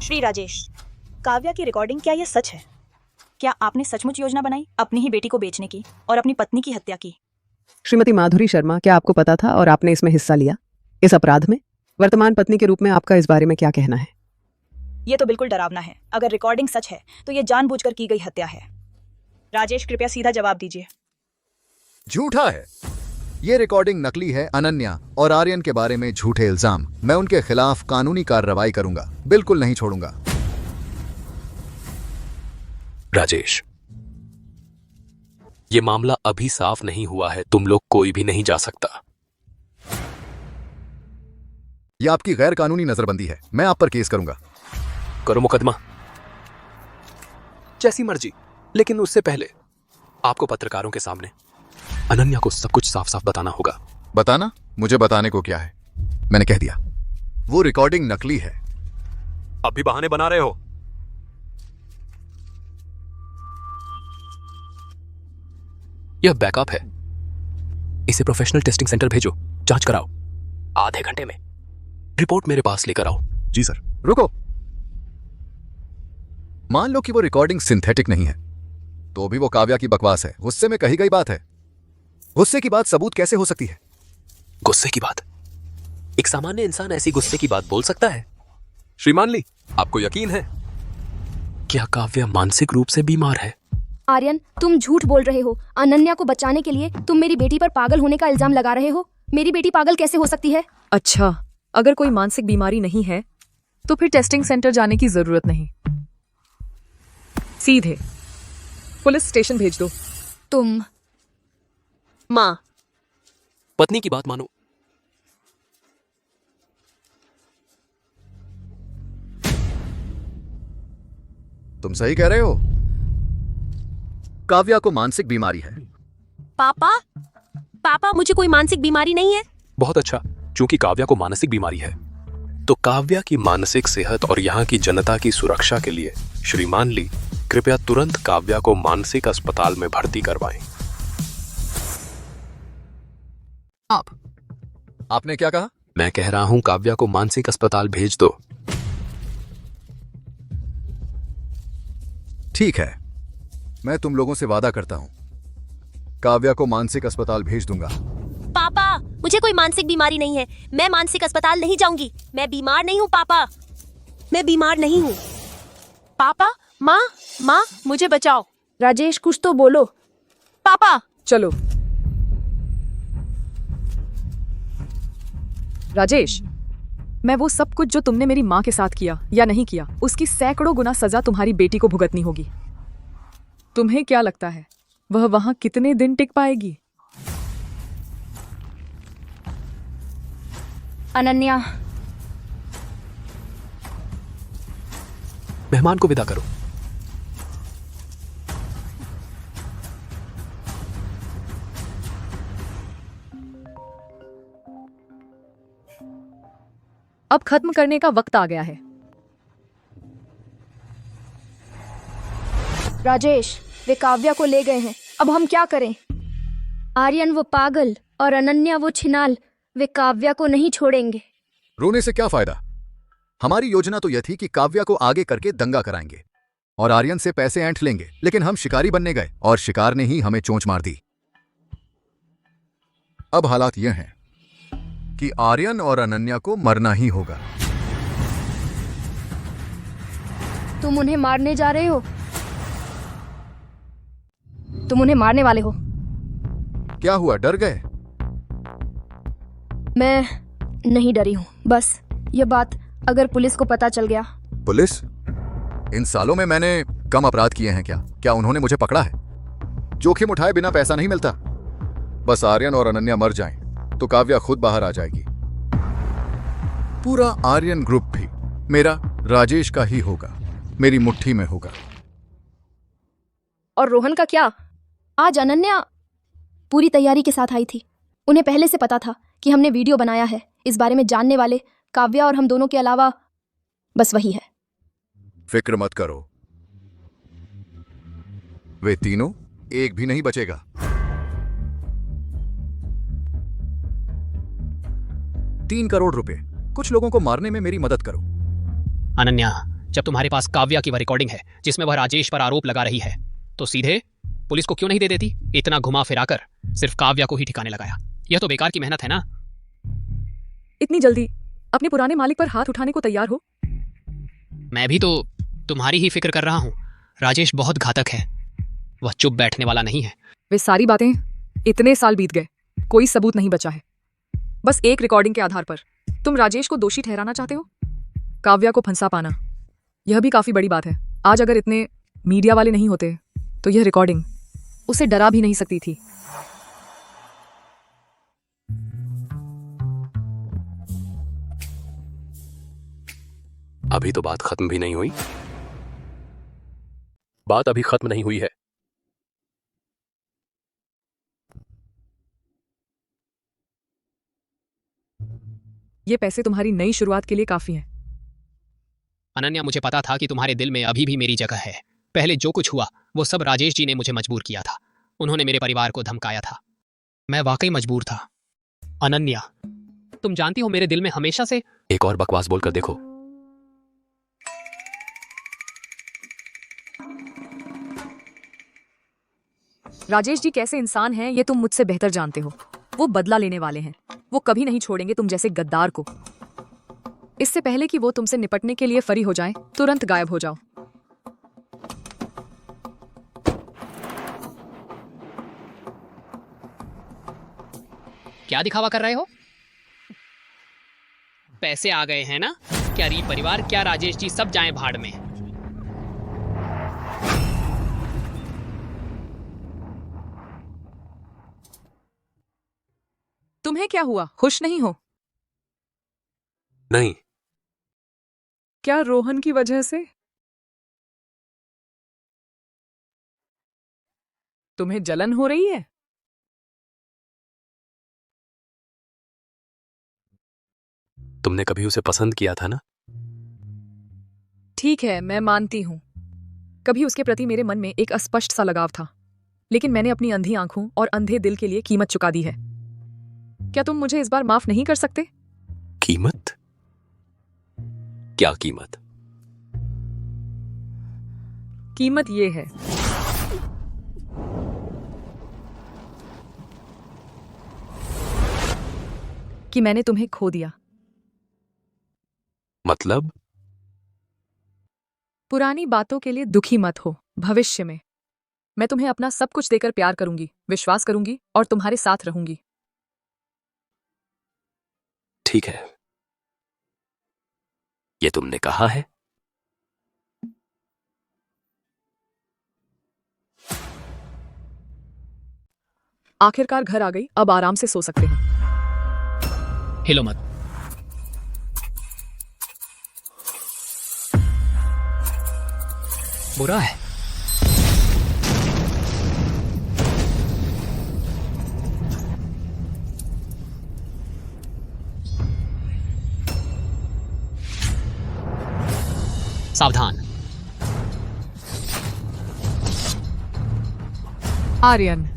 श्री राजेश, काव्या की रिकॉर्डिंग, क्या यह सच है? क्या आपने सचमुच योजना बनाई अपनी ही बेटी को बेचने की और अपनी पत्नी की हत्या की? श्रीमती माधुरी शर्मा, क्या आपको पता था और आपने इसमें हिस्सा लिया, इस अपराध में? वर्तमान पत्नी के रूप में आपका इस बारे में क्या कहना है? ये तो बिल्कुल डरावना है। अगर रिकॉर्डिंग सच है तो ये जानबूझकर की गई हत्या है। राजेश, कृपया सीधा जवाब दीजिए। झूठा है। ये रिकॉर्डिंग नकली है। अनन्या और आर्यन के बारे में झूठे इल्जाम, मैं उनके खिलाफ कानूनी कार्रवाई करूंगा, बिल्कुल नहीं छोड़ूंगा। राजेश, ये मामला अभी साफ नहीं हुआ है, तुम लोग कोई भी नहीं जा सकता। यह आपकी गैर कानूनी नजरबंदी है, मैं आप पर केस करूंगा। करो मुकदमा, जैसी मर्जी, लेकिन उससे पहले आपको पत्रकारों के सामने अनन्या को सब कुछ साफ साफ बताना होगा। बताना? मुझे बताने को क्या है? मैंने कह दिया वो रिकॉर्डिंग नकली है। अब भी बहाने बना रहे हो। यह बैकअप है, इसे प्रोफेशनल टेस्टिंग सेंटर भेजो, जांच कराओ। आधे घंटे में रिपोर्ट मेरे पास लेकर आओ। जी सर। रुको, मान लो कि वो रिकॉर्डिंग सिंथेटिक नहीं है, तो भी वो काव्या की बकवास है, गुस्से में कही गई बात है। गुस्से की बात सबूत कैसे हो सकती है? गुस्से की बात? एक सामान्य इंसान ऐसी गुस्से की बात बोल सकता है? श्रीमान ली, आपको यकीन है क्या काव्या मानसिक रूप से बीमार है? आर्यन, तुम झूठ बोल रहे हो। अनन्या को बचाने के लिए तुम मेरी बेटी पर पागल होने का इल्जाम लगा रहे हो। मेरी बेटी पागल कैसे हो सकती है? अच्छा, अगर कोई मानसिक बीमारी नहीं है तो फिर टेस्टिंग सेंटर जाने की जरूरत नहीं, सीधे पुलिस स्टेशन भेज दो। तुम माँ, पत्नी की बात मानो। तुम सही कह रहे हो, काव्या को मानसिक बीमारी है। पापा, पापा, मुझे कोई मानसिक बीमारी नहीं है। बहुत अच्छा, क्योंकि काव्या को मानसिक बीमारी है तो काव्या की मानसिक सेहत और यहाँ की जनता की सुरक्षा के लिए श्रीमान ली, कृपया तुरंत काव्या को मानसिक अस्पताल में भर्ती करवाएं। आपने क्या कहा? मैं कह रहा हूं काव्या को मानसिक अस्पताल भेज दो। ठीक है, मैं तुम लोगों से वादा करता हूं, काव्या को मानसिक अस्पताल भेज दूंगा। पापा, मुझे कोई मानसिक बीमारी नहीं है। मैं मानसिक अस्पताल नहीं जाऊंगी। मैं बीमार नहीं हूँ पापा, मैं बीमार नहीं हूँ। पापा, माँ, माँ, मुझे बचाओ। राजेश, कुछ तो बोलो। पापा, चलो। राजेश, मैं वो सब कुछ जो तुमने मेरी माँ के साथ किया या नहीं किया, उसकी सैकड़ों गुना सजा तुम्हारी बेटी को भुगतनी होगी। तुम्हें क्या लगता है वह वहां कितने दिन टिक पाएगी? अनन्या, मेहमान को विदा करो। अब खत्म करने का वक्त आ गया है। राजेश, वे काव्या को ले गए हैं, अब हम क्या करें? आर्यन वो पागल और अनन्या वो छिनाल, वे काव्या को नहीं छोड़ेंगे। रोने से क्या फायदा? हमारी योजना तो यह थी कि काव्या को आगे करके दंगा कराएंगे और आर्यन से पैसे ऐंठ लेंगे, लेकिन हम शिकारी बनने गए और शिकार ने ही हमें चोंच मार दी। अब हालात यह हैं कि आर्यन और अनन्या को मरना ही होगा। तुम उन्हें मारने जा रहे हो? तुम उन्हें मारने वाले हो? क्या हुआ, डर गए? मैं नहीं डरी हूं, बस ये बात अगर पुलिस को पता चल गया। पुलिस? इन सालों में मैंने कम अपराध किए हैं क्या? क्या उन्होंने मुझे पकड़ा है? जोखिम उठाए बिना पैसा नहीं मिलता। बस आर्यन और अनन्या मर जाएं तो काव्या खुद बाहर आ जाएगी। पूरा आर्यन ग्रुप भी मेरा, राजेश का ही होगा, मेरी मुट्ठी में होगा। और रोहन का क्या? आज अनन्या पूरी तैयारी के साथ आई थी। उन्हें पहले से पता था कि हमने वीडियो बनाया है। इस बारे में जानने वाले काव्या और हम दोनों के अलावा बस वही है। फिक्र मत करो, वे तीनों, एक भी नहीं बचेगा। ₹3 करोड़, कुछ लोगों को मारने में मेरी मदद करो। अनन्या, जब तुम्हारे पास काव्या की वह रिकॉर्डिंग है जिसमें वह राजेश पर आरोप लगा रही है, तो सीधे पुलिस को क्यों नहीं दे देती? इतना घुमा फिराकर सिर्फ काव्या को ही ठिकाने लगाया। यह तो बेकार की मेहनत है ना। इतनी जल्दी अपने पुराने मालिक पर हाथ उठाने को तैयार हो? मैं भी तो तुम्हारी ही फिक्र कर रहा हूं। राजेश बहुत घातक है, वह चुप बैठने वाला नहीं है। वे सारी बातें, इतने साल बीत गए, कोई सबूत नहीं बचा है। बस एक रिकॉर्डिंग के आधार पर तुम राजेश को दोषी ठहराना चाहते हो? काव्या को फंसा पाना, यह भी काफी बड़ी बात है। आज अगर इतने मीडिया वाले नहीं होते तो यह रिकॉर्डिंग उसे डरा भी नहीं सकती थी। अभी तो बात खत्म भी नहीं हुई। बात अभी खत्म नहीं हुई है। ये पैसे तुम्हारी नई शुरुआत के लिए काफी हैं। अनन्या, मुझे पता था कि तुम्हारे दिल में अभी भी मेरी जगह है। पहले जो कुछ हुआ वो सब राजेश जी ने मुझे मजबूर किया था। उन्होंने मेरे परिवार को धमकाया था। मैं वाकई मजबूर था। अनन्या, तुम जानती हो मेरे दिल में हमेशा से। एक और बकवास बोलकर देखो। राजेश जी कैसे इंसान हैं ये तुम मुझसे बेहतर जानते हो। वो बदला लेने वाले हैं। वो कभी नहीं छोड़ेंगे तुम जैसे गद्दार को। इससे पहले कि वो तुमसे निपटने के लिए फरी हो जाएं, तुरंत गायब हो जाओ। क्या दिखावा कर रहे हो? पैसे आ गए हैं ना? क्या री परिवार, क्या राजेश जी, सब जाएं भाड़ में। तुम्हें क्या हुआ? खुश नहीं हो? नहीं। क्या रोहन की वजह से? तुम्हें जलन हो रही है? तुमने कभी उसे पसंद किया था ना? ठीक है, मैं मानती हूं। कभी उसके प्रति मेरे मन में एक अस्पष्ट सा लगाव था, लेकिन मैंने अपनी अंधी आंखों और अंधे दिल के लिए कीमत चुका दी है। क्या तुम मुझे इस बार माफ नहीं कर सकते? कीमत? क्या कीमत? कीमत ये है कि मैंने तुम्हें खो दिया। मतलब? पुरानी बातों के लिए दुखी मत हो। भविष्य में मैं तुम्हें अपना सब कुछ देकर प्यार करूंगी, विश्वास करूंगी और तुम्हारे साथ रहूंगी। ठीक है, ये तुमने कहा है। आखिरकार घर आ गई, अब आराम से सो सकते हैं। हिलो मत। बुरा है। सावधान। आर्यन,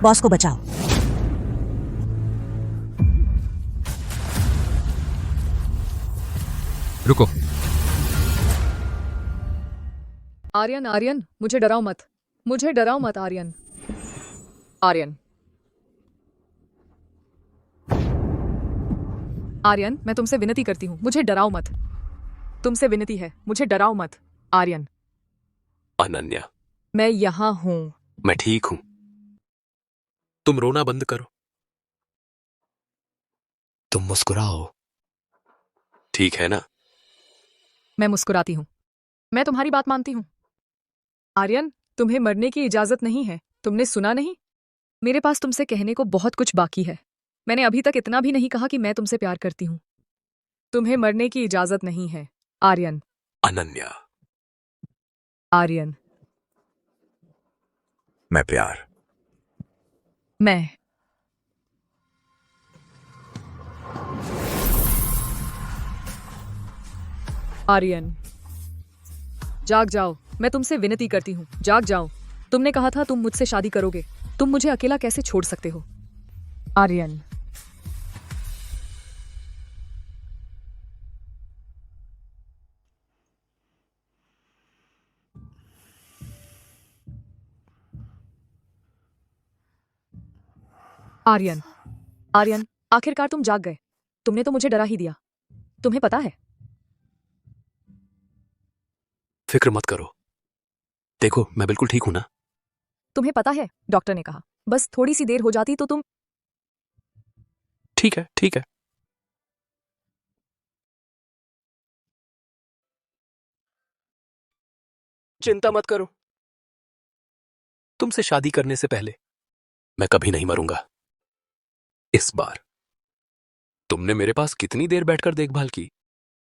बॉस को बचाओ। रुको। आर्यन, आर्यन, मुझे डराओ मत। मुझे डराओ मत आर्यन। आर्यन, आर्यन, मैं तुमसे विनती करती हूं, मुझे डराओ मत। तुमसे विनती है, मुझे डराओ मत। आर्यन, अनन्या, मैं यहां हूं। मैं ठीक हूं। तुम रोना बंद करो। तुम मुस्कुराओ। ठीक है ना? मैं मुस्कुराती हूं। मैं तुम्हारी बात मानती हूं। आर्यन, तुम्हें मरने की इजाजत नहीं है। तुमने सुना नहीं? मेरे पास तुमसे कहने को बहुत कुछ बाकी है। मैंने अभी तक इतना भी नहीं कहा कि मैं तुमसे प्यार करती हूं। तुम्हें मरने की इजाजत नहीं है। आर्यन। अनन्या। आर्यन। मैं प्यार। मैं। आर्यन। जाग जाओ, मैं तुमसे विनती करती हूँ, जाग जाओ। तुमने कहा था तुम मुझसे शादी करोगे। तुम मुझे अकेला कैसे छोड़ सकते हो? आर्यन। आर्यन। आर्यन, आखिरकार तुम जाग गए। तुमने तो मुझे डरा ही दिया। तुम्हें पता है? फिक्र मत करो, देखो मैं बिल्कुल ठीक हूं ना। तुम्हें पता है, डॉक्टर ने कहा बस थोड़ी सी देर हो जाती तो तुम। ठीक है, ठीक है। चिंता मत करो। तुमसे शादी करने से पहले मैं कभी नहीं मरूंगा। इस बार तुमने मेरे पास कितनी देर बैठकर देखभाल की?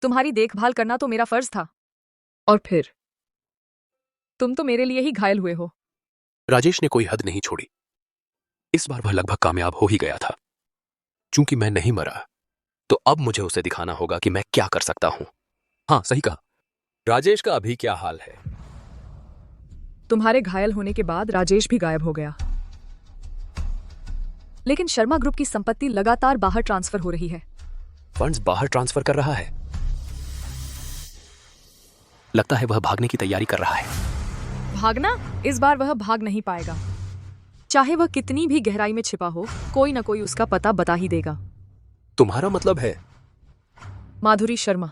तुम्हारी देखभाल करना तो मेरा फर्ज था। और फिर तुम तो मेरे लिए ही घायल हुए हो। राजेश ने कोई हद नहीं छोड़ी। इस बार वह लगभग कामयाब हो ही गया था। चूंकि मैं नहीं मरा, तो अब मुझे उसे दिखाना होगा कि मैं क्या कर सकता हूं। हाँ, सही कहा। राजेश का अभी क्या हाल है? तुम्हारे घायल होने के बाद राजेश भी गायब हो गया। लेकिन शर्मा ग्रुप की संपत्ति लगातार बाहर ट्रांसफर हो रही है। फंड्स बाहर ट्रांसफर कर रहा है। लगता है वह भागने की तैयारी कर रहा है। भागना? इस बार वह भाग नहीं पाएगा। चाहे वह कितनी भी गहराई में छिपा हो, कोई ना कोई उसका पता बता ही देगा। तुम्हारा मतलब है? माधुरी शर्मा।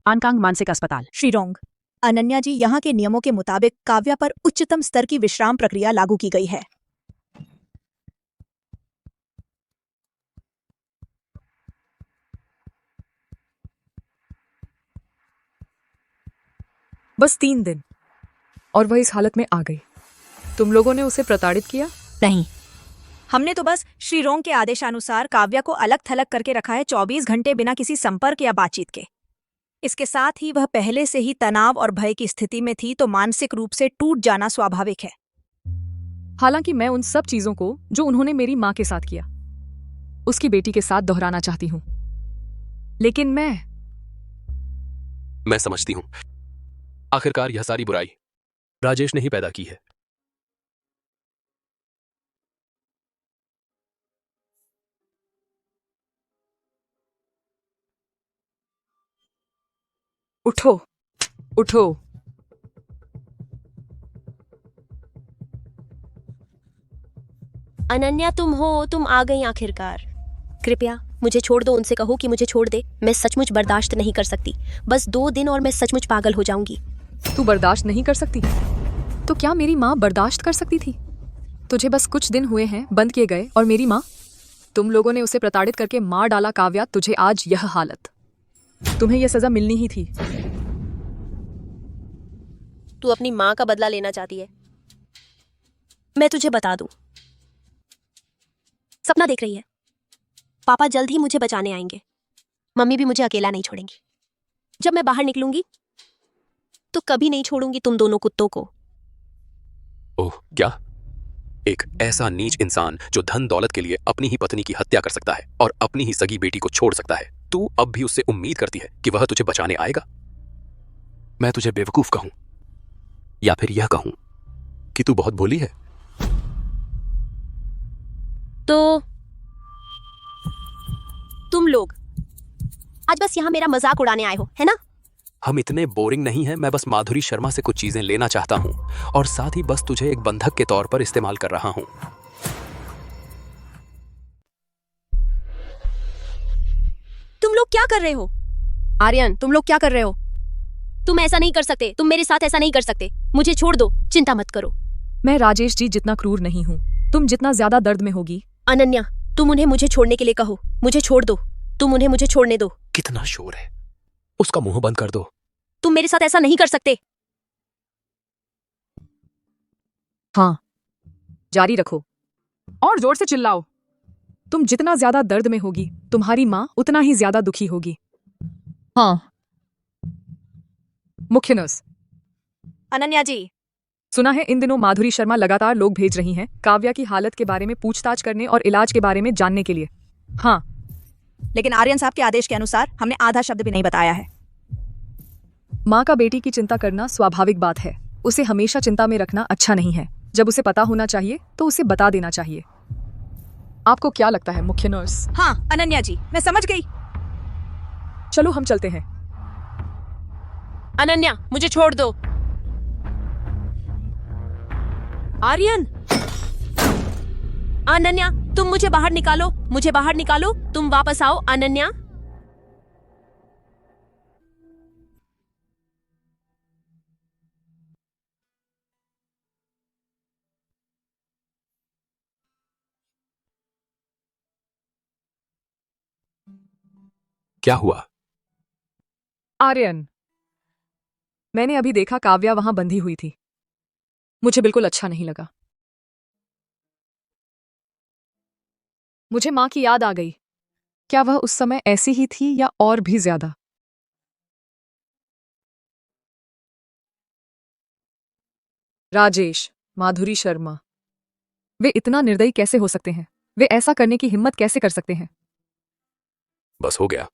आनकांग मानसिक अस्पताल। श्रीरोंग। अनन्या जी, यहाँ के नियमों के मुताबिक काव्या पर उच्चतम स्तर की विश्राम प्रक्रिया लागू की गई है। बस 3 दिन और वह इस हालत में आ गई। तुम लोगों ने उसे प्रताड़ित किया? नहीं, हमने तो बस श्रीरोंग के आदेशानुसार काव्या को अलग थलग करके रखा है, 24 घंटे बिना किसी संपर्क या बातचीत के। इसके साथ ही वह पहले से ही तनाव और भय की स्थिति में थी, तो मानसिक रूप से टूट जाना स्वाभाविक है। हालांकि मैं उन सब चीजों को जो उन्होंने मेरी मां के साथ किया, उसकी बेटी के साथ दोहराना चाहती हूं। लेकिन मैं समझती हूं। आखिरकार यह सारी बुराई राजेश ने ही पैदा की है। उठो, उठो। अनन्या, तुम हो, तुम आ गई आखिरकार। कृपया मुझे छोड़ दो, उनसे कहो कि मुझे छोड़ दे। मैं सचमुच बर्दाश्त नहीं कर सकती। बस 2 दिन और मैं सचमुच पागल हो जाऊंगी। तू बर्दाश्त नहीं कर सकती? तो क्या मेरी माँ बर्दाश्त कर सकती थी? तुझे बस कुछ दिन हुए हैं बंद किए गए, और मेरी माँ? तुम लोगों ने उसे प्रताड़ित करके मार डाला। काव्या, तुझे आज यह हालत। तुम्हें यह सजा मिलनी ही थी। तू अपनी माँ का बदला लेना चाहती है? मैं तुझे बता दूं, सपना देख रही है। पापा जल्द ही मुझे बचाने आएंगे। मम्मी भी मुझे अकेला नहीं छोड़ेंगी। जब मैं बाहर निकलूंगी तो कभी नहीं छोड़ूंगी तुम दोनों कुत्तों को। ओह, क्या? एक ऐसा नीच इंसान जो धन दौलत के लिए अपनी ही पत्नी की हत्या कर सकता है और अपनी ही सगी बेटी को छोड़ सकता है, तू अब भी उससे उम्मीद करती है कि वह तुझे बचाने आएगा? मैं तुझे बेवकूफ कहूं या फिर यह कहूं कि तू बहुत भोली है? तो तुम लोग आज बस यहाँ मेरा मजाक उड़ाने आए हो, है ना? हम इतने बोरिंग नहीं हैं। मैं बस माधुरी शर्मा से कुछ चीजें लेना चाहता हूं और साथ ही बस तुझे एक बंधक के तौर पर इस्तेमाल कर रहा हूं। तुम लोग क्या कर रहे हो? आर्यन, तुम लोग क्या कर रहे हो? तुम ऐसा नहीं कर सकते। तुम मेरे साथ ऐसा नहीं कर सकते। मुझे छोड़ दो, चिंता मत करो। मैं राजेश जी जितना क्रूर नहीं हूँ। तुम जितना ज्यादा दर्द में होगी। अनन्या, तुम उन्हें मुझे छोड़ने के लिए कहो। मुझे छोड़ दो। तुम उन्हें मुझे छोड़ने दो। कितना शोर है, उसका मुंह बंद कर दो। तुम मेरे साथ ऐसा नहीं कर सकते। हाँ, जारी रखो और जोर से चिल्लाओ। तुम जितना ज्यादा दर्द में होगी, तुम्हारी माँ उतना ही ज्यादा दुखी होगी। हाँ। मुख्य नर्स। अनन्या जी, सुना है इन दिनों माधुरी शर्मा लगातार लोग भेज रही हैं काव्या की हालत के बारे में पूछताछ करने और इलाज के बारे में जानने के लिए। हाँ, लेकिन आर्यन साहब के आदेश के अनुसार हमने आधा शब्द भी नहीं बताया है। माँ का बेटी की चिंता करना स्वाभाविक बात है। उसे हमेशा चिंता में रखना अच्छा नहीं है। जब उसे पता होना चाहिए तो उसे बता देना चाहिए। आपको क्या लगता है मुख्य नर्स? हाँ अनन्या जी, मैं समझ गई। चलो हम चलते हैं। अनन्या मुझे छोड़ दो। आर्यन, अनन्या तुम मुझे बाहर निकालो, मुझे बाहर निकालो, तुम वापस आओ अनन्या। क्या हुआ? आर्यन, मैंने अभी देखा काव्या वहां बंधी हुई थी। मुझे बिल्कुल अच्छा नहीं लगा। मुझे मां की याद आ गई। क्या वह उस समय ऐसी ही थी या और भी ज्यादा? राजेश, माधुरी शर्मा, वे इतना निर्दयी कैसे हो सकते हैं? वे ऐसा करने की हिम्मत कैसे कर सकते हैं? बस हो गया,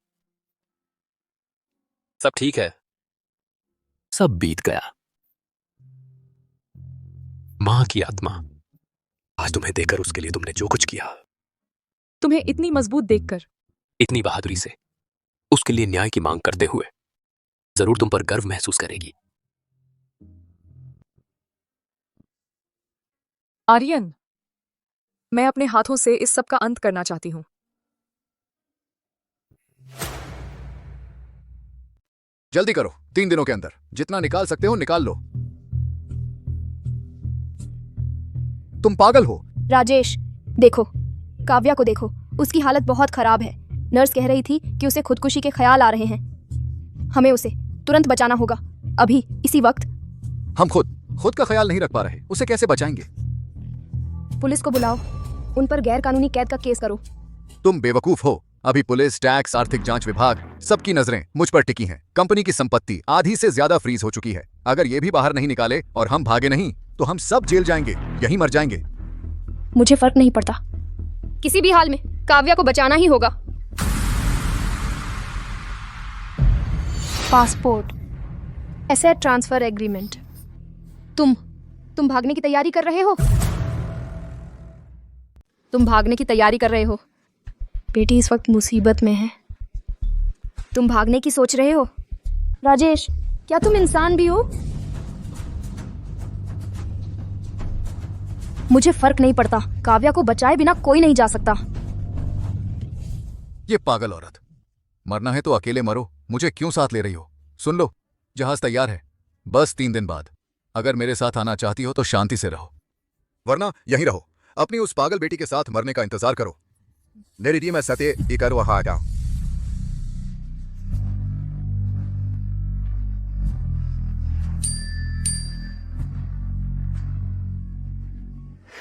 सब ठीक है, सब बीत गया। मां की आत्मा, आज तुम्हें देखकर उसके लिए तुमने जो कुछ किया, तुम्हें इतनी मजबूत देखकर, इतनी बहादुरी से उसके लिए न्याय की मांग करते हुए, जरूर तुम पर गर्व महसूस करेगी। आर्यन, मैं अपने हाथों से इस सब का अंत करना चाहती हूं। जल्दी करो, 3 दिनों के अंदर जितना निकाल सकते हो निकाल लो। तुम पागल हो? राजेश, देखो, काव्या को देखो, उसकी हालत बहुत खराब है। नर्स कह रही थी कि उसे खुदकुशी के ख्याल आ रहे हैं। हमें उसे तुरंत बचाना होगा, अभी, इसी वक्त। हम खुद का ख्याल नहीं रख पा रहे, उसे कैसे बचाएंगे? पुलिस को बुलाओ, उन पर गैर कानूनी कैद का केस करो। तुम बेवकूफ हो। अभी पुलिस, टैक्स, आर्थिक जांच विभाग, सबकी नजरें मुझ पर टिकी हैं। कंपनी की संपत्ति आधी से ज्यादा फ्रीज हो चुकी है। अगर ये भी बाहर नहीं निकाले और हम भागे नहीं तो हम सब जेल जाएंगे, यहीं मर जाएंगे। मुझे फर्क नहीं पड़ता, किसी भी हाल में काव्या को बचाना ही होगा। Passport, asset transfer agreement. तुम भागने की तैयारी कर रहे हो? तुम भागने की तैयारी कर रहे हो? बेटी इस वक्त मुसीबत में है। तुम भागने की सोच रहे हो? राजेश, क्या तुम इंसान भी हो? मुझे फर्क नहीं पड़ता, काव्या को बचाए बिना कोई नहीं जा सकता। ये पागल औरत, मरना है तो अकेले मरो, मुझे क्यों साथ ले रही हो? सुन लो, जहाज तैयार है, बस 3 दिन बाद। अगर मेरे साथ आना चाहती हो तो शांति से रहो, वरना यहीं रहो। अपनी उस पागल बेटी के साथ मरने का इंतजार करो। 내리리면 사태 이가로 하자।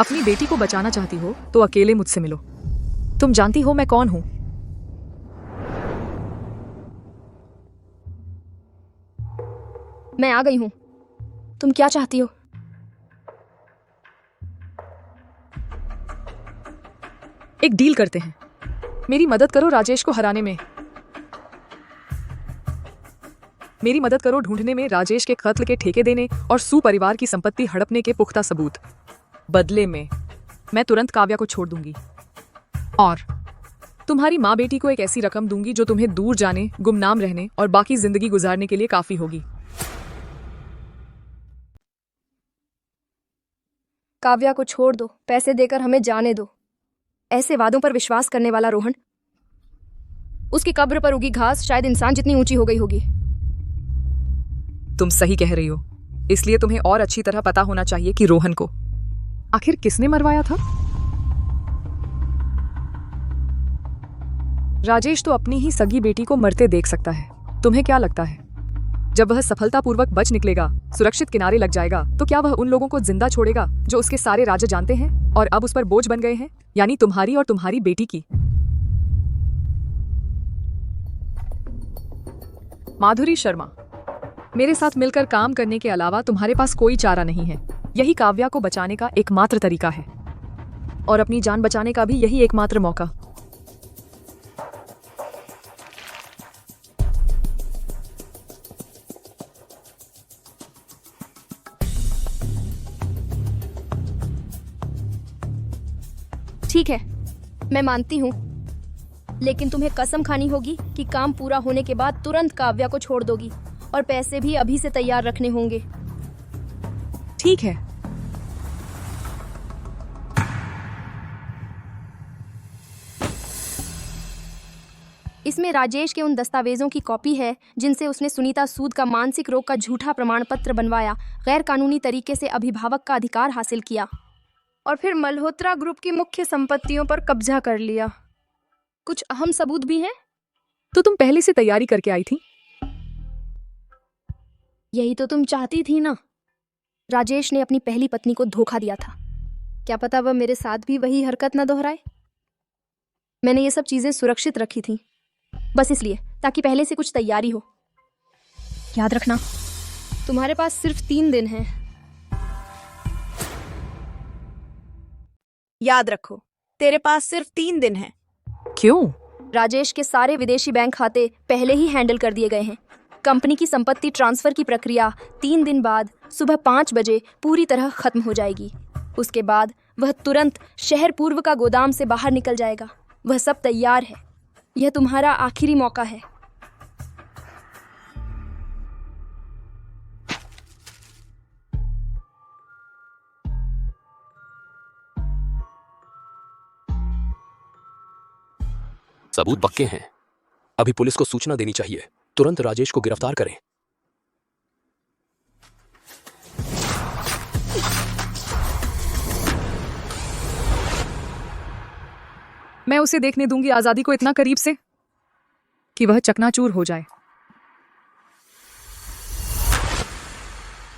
अपनी बेटी को बचाना चाहती हो तो अकेले मुझसे मिलो। तुम जानती हो मैं कौन हूं। मैं आ गई हूं, तुम क्या चाहती हो? एक डील करते हैं, मेरी मदद करो राजेश को हराने में। मेरी मदद करो ढूंढने में राजेश के कत्ल के ठेके देने और सू परिवार की संपत्ति हड़पने के पुख्ता सबूत। बदले में मैं तुरंत काव्या को छोड़ दूंगी और तुम्हारी माँ बेटी को एक ऐसी रकम दूंगी जो तुम्हें दूर जाने, गुमनाम रहने और बाकी जिंदगी गुजारने के लिए काफी होगी। काव्या को छोड़ दो, पैसे देकर हमें जाने दो। ऐसे वादों पर विश्वास करने वाला रोहन, उसकी कब्र पर उगी घास शायद इंसान जितनी ऊंची हो गई होगी। तुम सही कह रही हो, इसलिए तुम्हें और अच्छी तरह पता होना चाहिए कि रोहन को आखिर किसने मरवाया था। राजेश तो अपनी ही सगी बेटी को मरते देख सकता है। तुम्हें क्या लगता है, जब वह सफलतापूर्वक बच निकलेगा, सुरक्षित किनारे लग जाएगा, तो क्या वह उन लोगों को जिंदा छोड़ेगा जो उसके सारे राज जानते हैं और अब उस पर बोझ बन गए हैं, यानी तुम्हारी और तुम्हारी बेटी की? माधुरी शर्मा, मेरे साथ मिलकर काम करने के अलावा तुम्हारे पास कोई चारा नहीं है। यही काव्या को बचाने का एकमात्र तरीका है और अपनी जान बचाने का भी यही एकमात्र मौका। ठीक है, मैं मानती हूँ, लेकिन तुम्हें कसम खानी होगी कि काम पूरा होने के बाद तुरंत काव्या को छोड़ दोगी और पैसे भी अभी से तैयार रखने होंगे। ठीक है। इसमें राजेश के उन दस्तावेजों की कॉपी है जिनसे उसने सुनीता सूद का मानसिक रोग का झूठा प्रमाण पत्र बनवाया, गैर कानूनी तरीके से अभिभावक का अधिकार हासिल किया और फिर मल्होत्रा ग्रुप की मुख्य संपत्तियों पर कब्जा कर लिया। कुछ अहम सबूत भी हैं। तो तुम पहले से तैयारी करके आई थी? यही तो तुम चाहती थी ना। राजेश ने अपनी पहली पत्नी को धोखा दिया था, क्या पता वह मेरे साथ भी वही हरकत न दोहराए। मैंने ये सब चीजें सुरक्षित रखी थी, बस इसलिए ताकि पहले से कुछ तैयारी हो। याद रखना, तुम्हारे पास सिर्फ 3 दिन हैं। याद रखो, तेरे पास सिर्फ 3 दिन हैं। क्यों? राजेश के सारे विदेशी बैंक खाते पहले ही हैंडल कर दिए गए हैं। कंपनी की संपत्ति ट्रांसफर की प्रक्रिया 3 दिन बाद सुबह 5 बजे पूरी तरह खत्म हो जाएगी। उसके बाद वह तुरंत शहर पूर्व का गोदाम से बाहर निकल जाएगा। वह सब तैयार है। यह तुम्हारा आखिरी मौका है। सबूत पक्के हैं। अभी पुलिस को सूचना देनी चाहिए। तुरंत राजेश को गिरफ्तार करें। मैं उसे देखने दूंगी आजादी को इतना करीब से कि वह चकनाचूर हो जाए।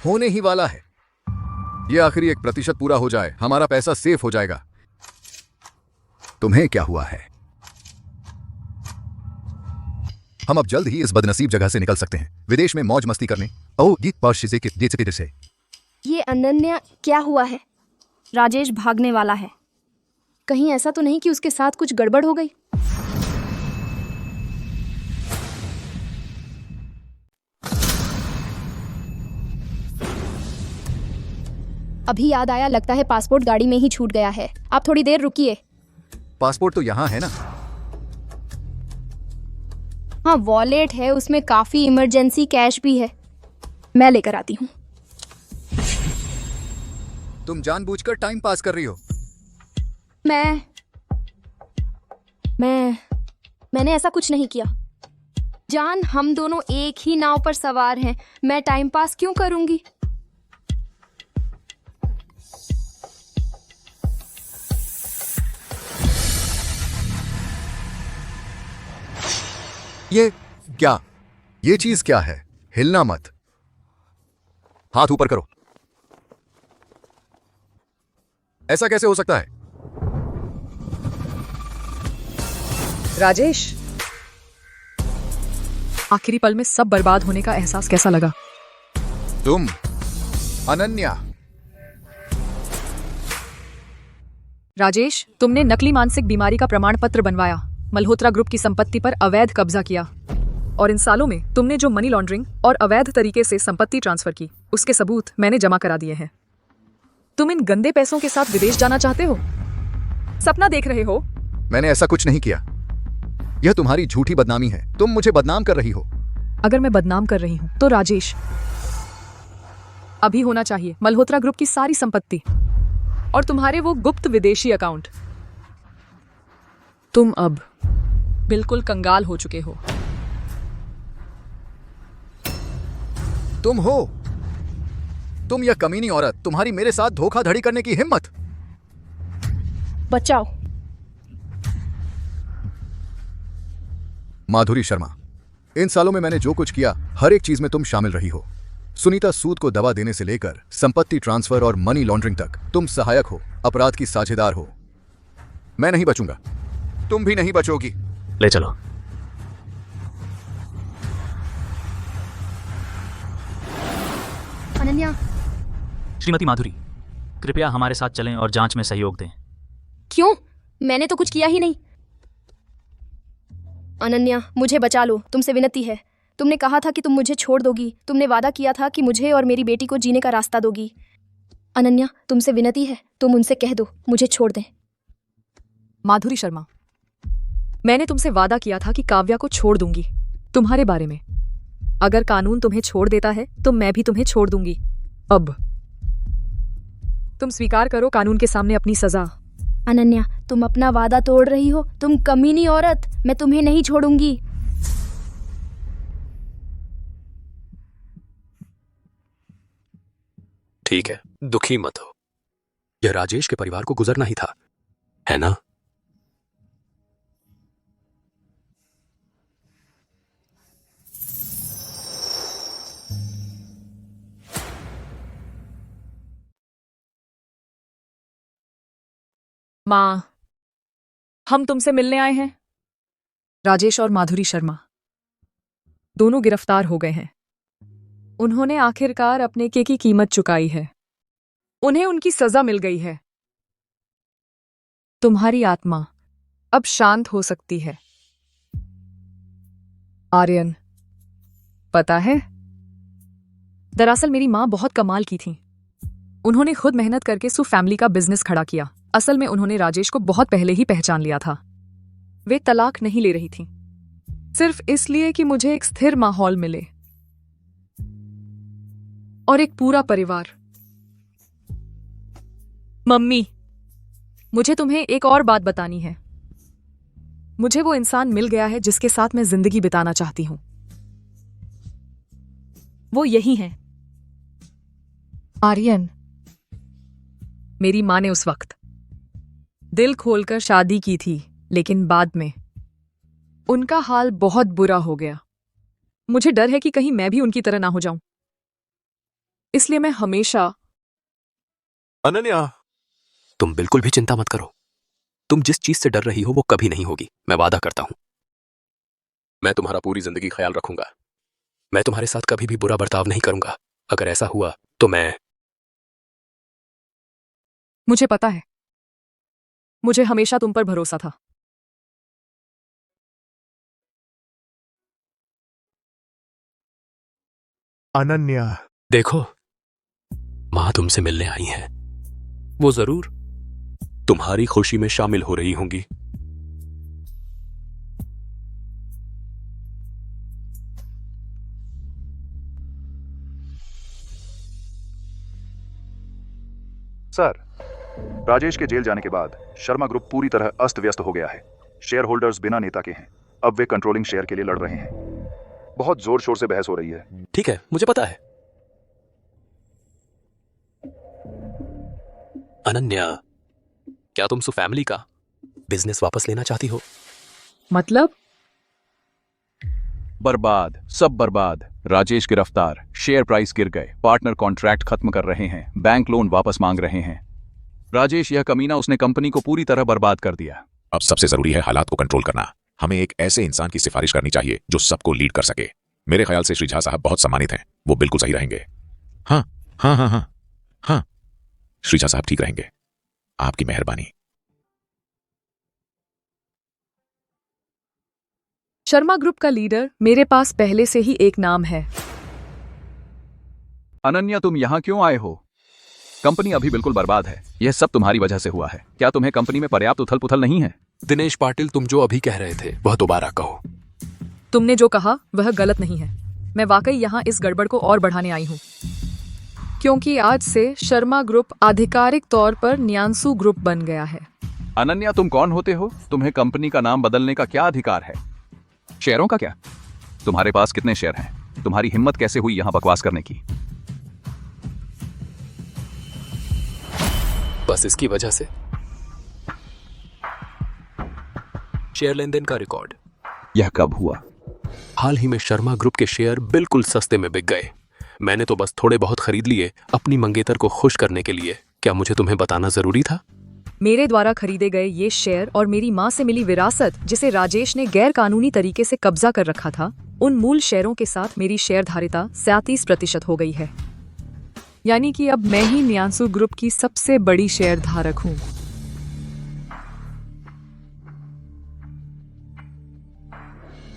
होने ही वाला है। ये आखिरी 1% पूरा हो जाए, हमारा पैसा सेफ हो जाएगा। तुम्हें क्या हुआ है? हम अब जल्द ही इस बदनसीब जगह से निकल सकते हैं, विदेश में मौज मस्ती करने। ओह, ये पार्शिजे के ये से। ये अनन्या क्या हुआ है? राजेश भागने वाला है। कहीं ऐसा तो नहीं कि उसके साथ कुछ गड़बड़ हो गई? अभी याद आया, लगता है पासपोर्ट गाड़ी में ही छूट गया है। आप थोड़ी देर रुकिए। पासपोर्ट तो यहाँ है ना? हाँ, वॉलेट है, उसमें काफी इमरजेंसी कैश भी है। मैं लेकर आती हूँ। तुम जानबूझकर टाइम पास कर रही हो। मैंने ऐसा कुछ नहीं किया। जान, हम दोनों एक ही नाव पर सवार हैं। मैं टाइम पास क्यों करूंगी? ये क्या? ये चीज क्या है? हिलना मत। हाथ ऊपर करो। ऐसा कैसे हो सकता है? राजेश, आखिरी पल में सब बर्बाद होने का एहसास कैसा लगा? तुम अनन्या। राजेश, तुमने नकली मानसिक बीमारी का प्रमाण पत्र बनवाया, मल्होत्रा ग्रुप की संपत्ति पर अवैध कब्जा किया और इन सालों में तुमने जो मनी लॉन्ड्रिंग और अवैध तरीके से संपत्ति ट्रांसफर की, उसके सबूत मैंने जमा करा दिए हैं। तुम इन गंदे पैसों के साथ विदेश जाना चाहते हो? सपना देख रहे हो? मैंने ऐसा कुछ नहीं किया। यह तुम्हारी झूठी बदनामी है। तुम मुझे बदनाम कर रही हो। अगर मैं बदनाम कर रही हूं तो राजेश, अभी होना चाहिए मल्होत्रा ग्रुप की सारी संपत्ति और तुम्हारे वो गुप्त विदेशी अकाउंट। तुम अब बिल्कुल कंगाल हो चुके हो। तुम यह कमीनी औरत, तुम्हारी मेरे साथ धोखाधड़ी करने की हिम्मत। बचाओ। माधुरी शर्मा, इन सालों में मैंने जो कुछ किया, हर एक चीज में तुम शामिल रही हो। सुनीता सूद को दवा देने से लेकर संपत्ति ट्रांसफर और मनी लॉन्ड्रिंग तक तुम सहायक हो, अपराध की साझेदार हो। मैं नहीं बचूंगा, तुम भी नहीं बचोगी। ले चलो। अनन्या, श्रीमती माधुरी, कृपया हमारे साथ चलें और जांच में सहयोग दें। क्यों? मैंने तो कुछ किया ही नहीं। अनन्या, मुझे बचा लो, तुमसे विनती है। तुमने कहा था कि तुम मुझे छोड़ दोगी। तुमने वादा किया था कि मुझे और मेरी बेटी को जीने का रास्ता दोगी। अनन्या, तुमसे विनती है, तुम उनसे कह दो मुझे छोड़ दें। माधुरी शर्मा, मैंने तुमसे वादा किया था कि काव्या को छोड़ दूंगी। तुम्हारे बारे में, अगर कानून तुम्हें छोड़ देता है तो मैं भी तुम्हें छोड़ दूंगी। अब तुम स्वीकार करो कानून के सामने अपनी सजा। अनन्या, तुम अपना वादा तोड़ रही हो। तुम कमीनी औरत, मैं तुम्हें नहीं छोड़ूंगी। ठीक है, दुखी मत हो। यह राजेश के परिवार को गुजरना ही था, है ना? माँ, हम तुमसे मिलने आए हैं। राजेश और माधुरी शर्मा दोनों गिरफ्तार हो गए हैं। उन्होंने आखिरकार अपने के की कीमत चुकाई है। उन्हें उनकी सजा मिल गई है। तुम्हारी आत्मा अब शांत हो सकती है। आर्यन, पता है, दरअसल मेरी माँ बहुत कमाल की थी। उन्होंने खुद मेहनत करके सु फैमिली का बिजनेस खड़ा किया। असल में उन्होंने राजेश को बहुत पहले ही पहचान लिया था। वे तलाक नहीं ले रही थी, सिर्फ इसलिए कि मुझे एक स्थिर माहौल मिले और एक पूरा परिवार। मम्मी, मुझे तुम्हें एक और बात बतानी है। मुझे वो इंसान मिल गया है जिसके साथ मैं जिंदगी बिताना चाहती हूं। वो यही है, आर्यन। मेरी मां ने उस वक्त दिल खोलकर शादी की थी, लेकिन बाद में उनका हाल बहुत बुरा हो गया। मुझे डर है कि कहीं मैं भी उनकी तरह ना हो जाऊं, इसलिए मैं हमेशा। अनन्या, तुम बिल्कुल भी चिंता मत करो। तुम जिस चीज से डर रही हो वो कभी नहीं होगी, मैं वादा करता हूं। मैं तुम्हारा पूरी जिंदगी ख्याल रखूंगा। मैं तुम्हारे साथ कभी भी बुरा बर्ताव नहीं करूंगा। अगर ऐसा हुआ तो मैं। मुझे पता है, मुझे हमेशा तुम पर भरोसा था। अनन्या, देखो, मां तुमसे मिलने आई हैं। वो जरूर तुम्हारी खुशी में शामिल हो रही होंगी। सर, राजेश के जेल जाने के बाद शर्मा ग्रुप पूरी तरह अस्त व्यस्त हो गया है। शेयर होल्डर्स बिना नेता के हैं। अब वे कंट्रोलिंग शेयर के लिए लड़ रहे हैं। बहुत जोर शोर से बहस हो रही है। ठीक है, मुझे पता है। अनन्या, क्या तुम सु फैमिली का बिजनेस वापस लेना चाहती हो? मतलब? बर्बाद, सब बर्बाद। राजेश गिरफ्तार, शेयर प्राइस गिर गए, पार्टनर कॉन्ट्रैक्ट खत्म कर रहे हैं, बैंक लोन वापस मांग रहे हैं। राजेश यह कमीना, उसने कंपनी को पूरी तरह बर्बाद कर दिया। अब सबसे जरूरी है हालात को कंट्रोल करना। हमें एक ऐसे इंसान की सिफारिश करनी चाहिए जो सबको लीड कर सके। मेरे ख्याल से श्री झा साहब बहुत सम्मानित हैं, वो बिल्कुल सही रहेंगे। हाँ हाँ हाँ हाँ हाँ, श्री झा साहब ठीक रहेंगे। आपकी मेहरबानी। शर्मा ग्रुप का लीडर मेरे पास पहले से ही एक नाम है। अनन्या, तुम यहां क्यों आए हो? कंपनी अभी बिल्कुल बर्बाद है। यह सब तुम्हारी वजह से हुआ है। क्या तुम्हें कंपनी में पर्याप्त उथल पुथल नहीं है? दिनेश पाटिल, तुम जो अभी कह रहे थे वह दोबारा कहो। तुमने जो कहा वह गलत नहीं है। मैं वाकई यहाँ इस गड़बड़ को और बढ़ाने आई हूँ, क्योंकि आज से शर्मा ग्रुप आधिकारिक तौर पर न्यांसू ग्रुप बन गया है। अनन्या, तुम कौन होते हो? तुम्हें कंपनी का नाम बदलने का क्या अधिकार है? शेयरों का क्या? तुम्हारे पास कितने शेयर हैं? तुम्हारी हिम्मत कैसे हुई यहां बकवास करने की? बस इसकी वजह से शेयर लेन देन का रिकॉर्ड। यह कब हुआ? हाल ही में शर्मा ग्रुप के शेयर बिल्कुल सस्ते में बिक गए। मैंने तो बस थोड़े बहुत खरीद लिए अपनी मंगेतर को खुश करने के लिए। क्या मुझे तुम्हें बताना जरूरी था? मेरे द्वारा खरीदे गए ये शेयर और मेरी माँ से मिली विरासत, जिसे राजेश ने गैर कानूनी तरीके से कब्जा कर रखा था, उन मूल शेयरों के साथ मेरी शेयरधारिता 37% हो गई है। यानी कि अब मैं ही न्यांसू ग्रुप की सबसे बड़ी शेयरधारक हूं।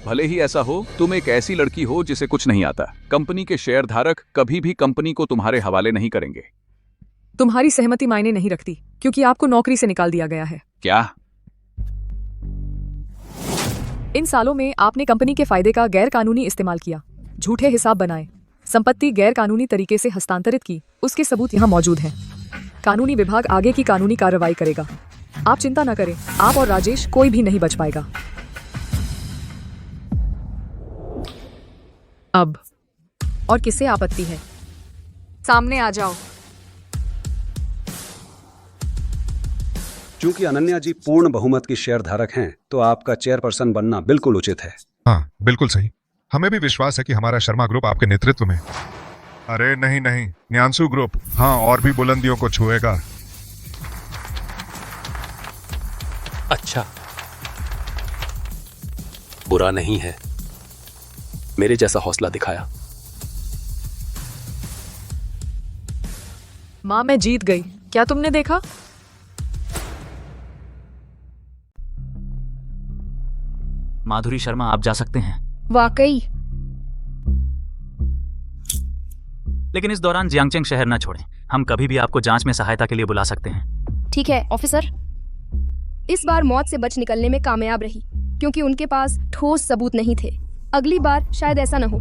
भले ही ऐसा हो, तुम एक ऐसी लड़की हो जिसे कुछ नहीं आता। कंपनी के शेयरधारक कभी भी कंपनी को तुम्हारे हवाले नहीं करेंगे। तुम्हारी सहमति मायने नहीं रखती, क्योंकि आपको नौकरी से निकाल दिया गया है। क्या? इन सालों में आपने कंपनी के फायदे का गैर कानूनी इस्तेमाल किया, झूठे हिसाब बनाए, संपत्ति गैर कानूनी तरीके से हस्तांतरित की। उसके सबूत यहाँ मौजूद हैं। कानूनी विभाग आगे की कानूनी कार्रवाई करेगा। आप चिंता न करें, आप और राजेश कोई भी नहीं बच पाएगा। अब और किसे आपत्ति है? सामने आ जाओ। चूंकि अनन्या जी पूर्ण बहुमत की शेयरधारक हैं, तो आपका चेयरपर्सन बनना बिल्कुल उचित है। हाँ, बिल्कुल सही। हमें भी विश्वास है कि हमारा शर्मा ग्रुप आपके नेतृत्व में। अरे नहीं नहीं, न्यांसू ग्रुप हाँ और भी बुलंदियों को छुएगा। अच्छा, बुरा नहीं है, मेरे जैसा हौसला दिखाया। माँ, मैं जीत गई, क्या तुमने देखा? माधुरी शर्मा, आप जा सकते हैं। वाकई? लेकिन इस दौरान जियांगचेंग शहर न छोड़ें। हम कभी भी आपको जांच में सहायता के लिए बुला सकते हैं। ठीक है ऑफिसर। इस बार मौत से बच निकलने में कामयाब रही, क्योंकि उनके पास ठोस सबूत नहीं थे। अगली बार शायद ऐसा न हो।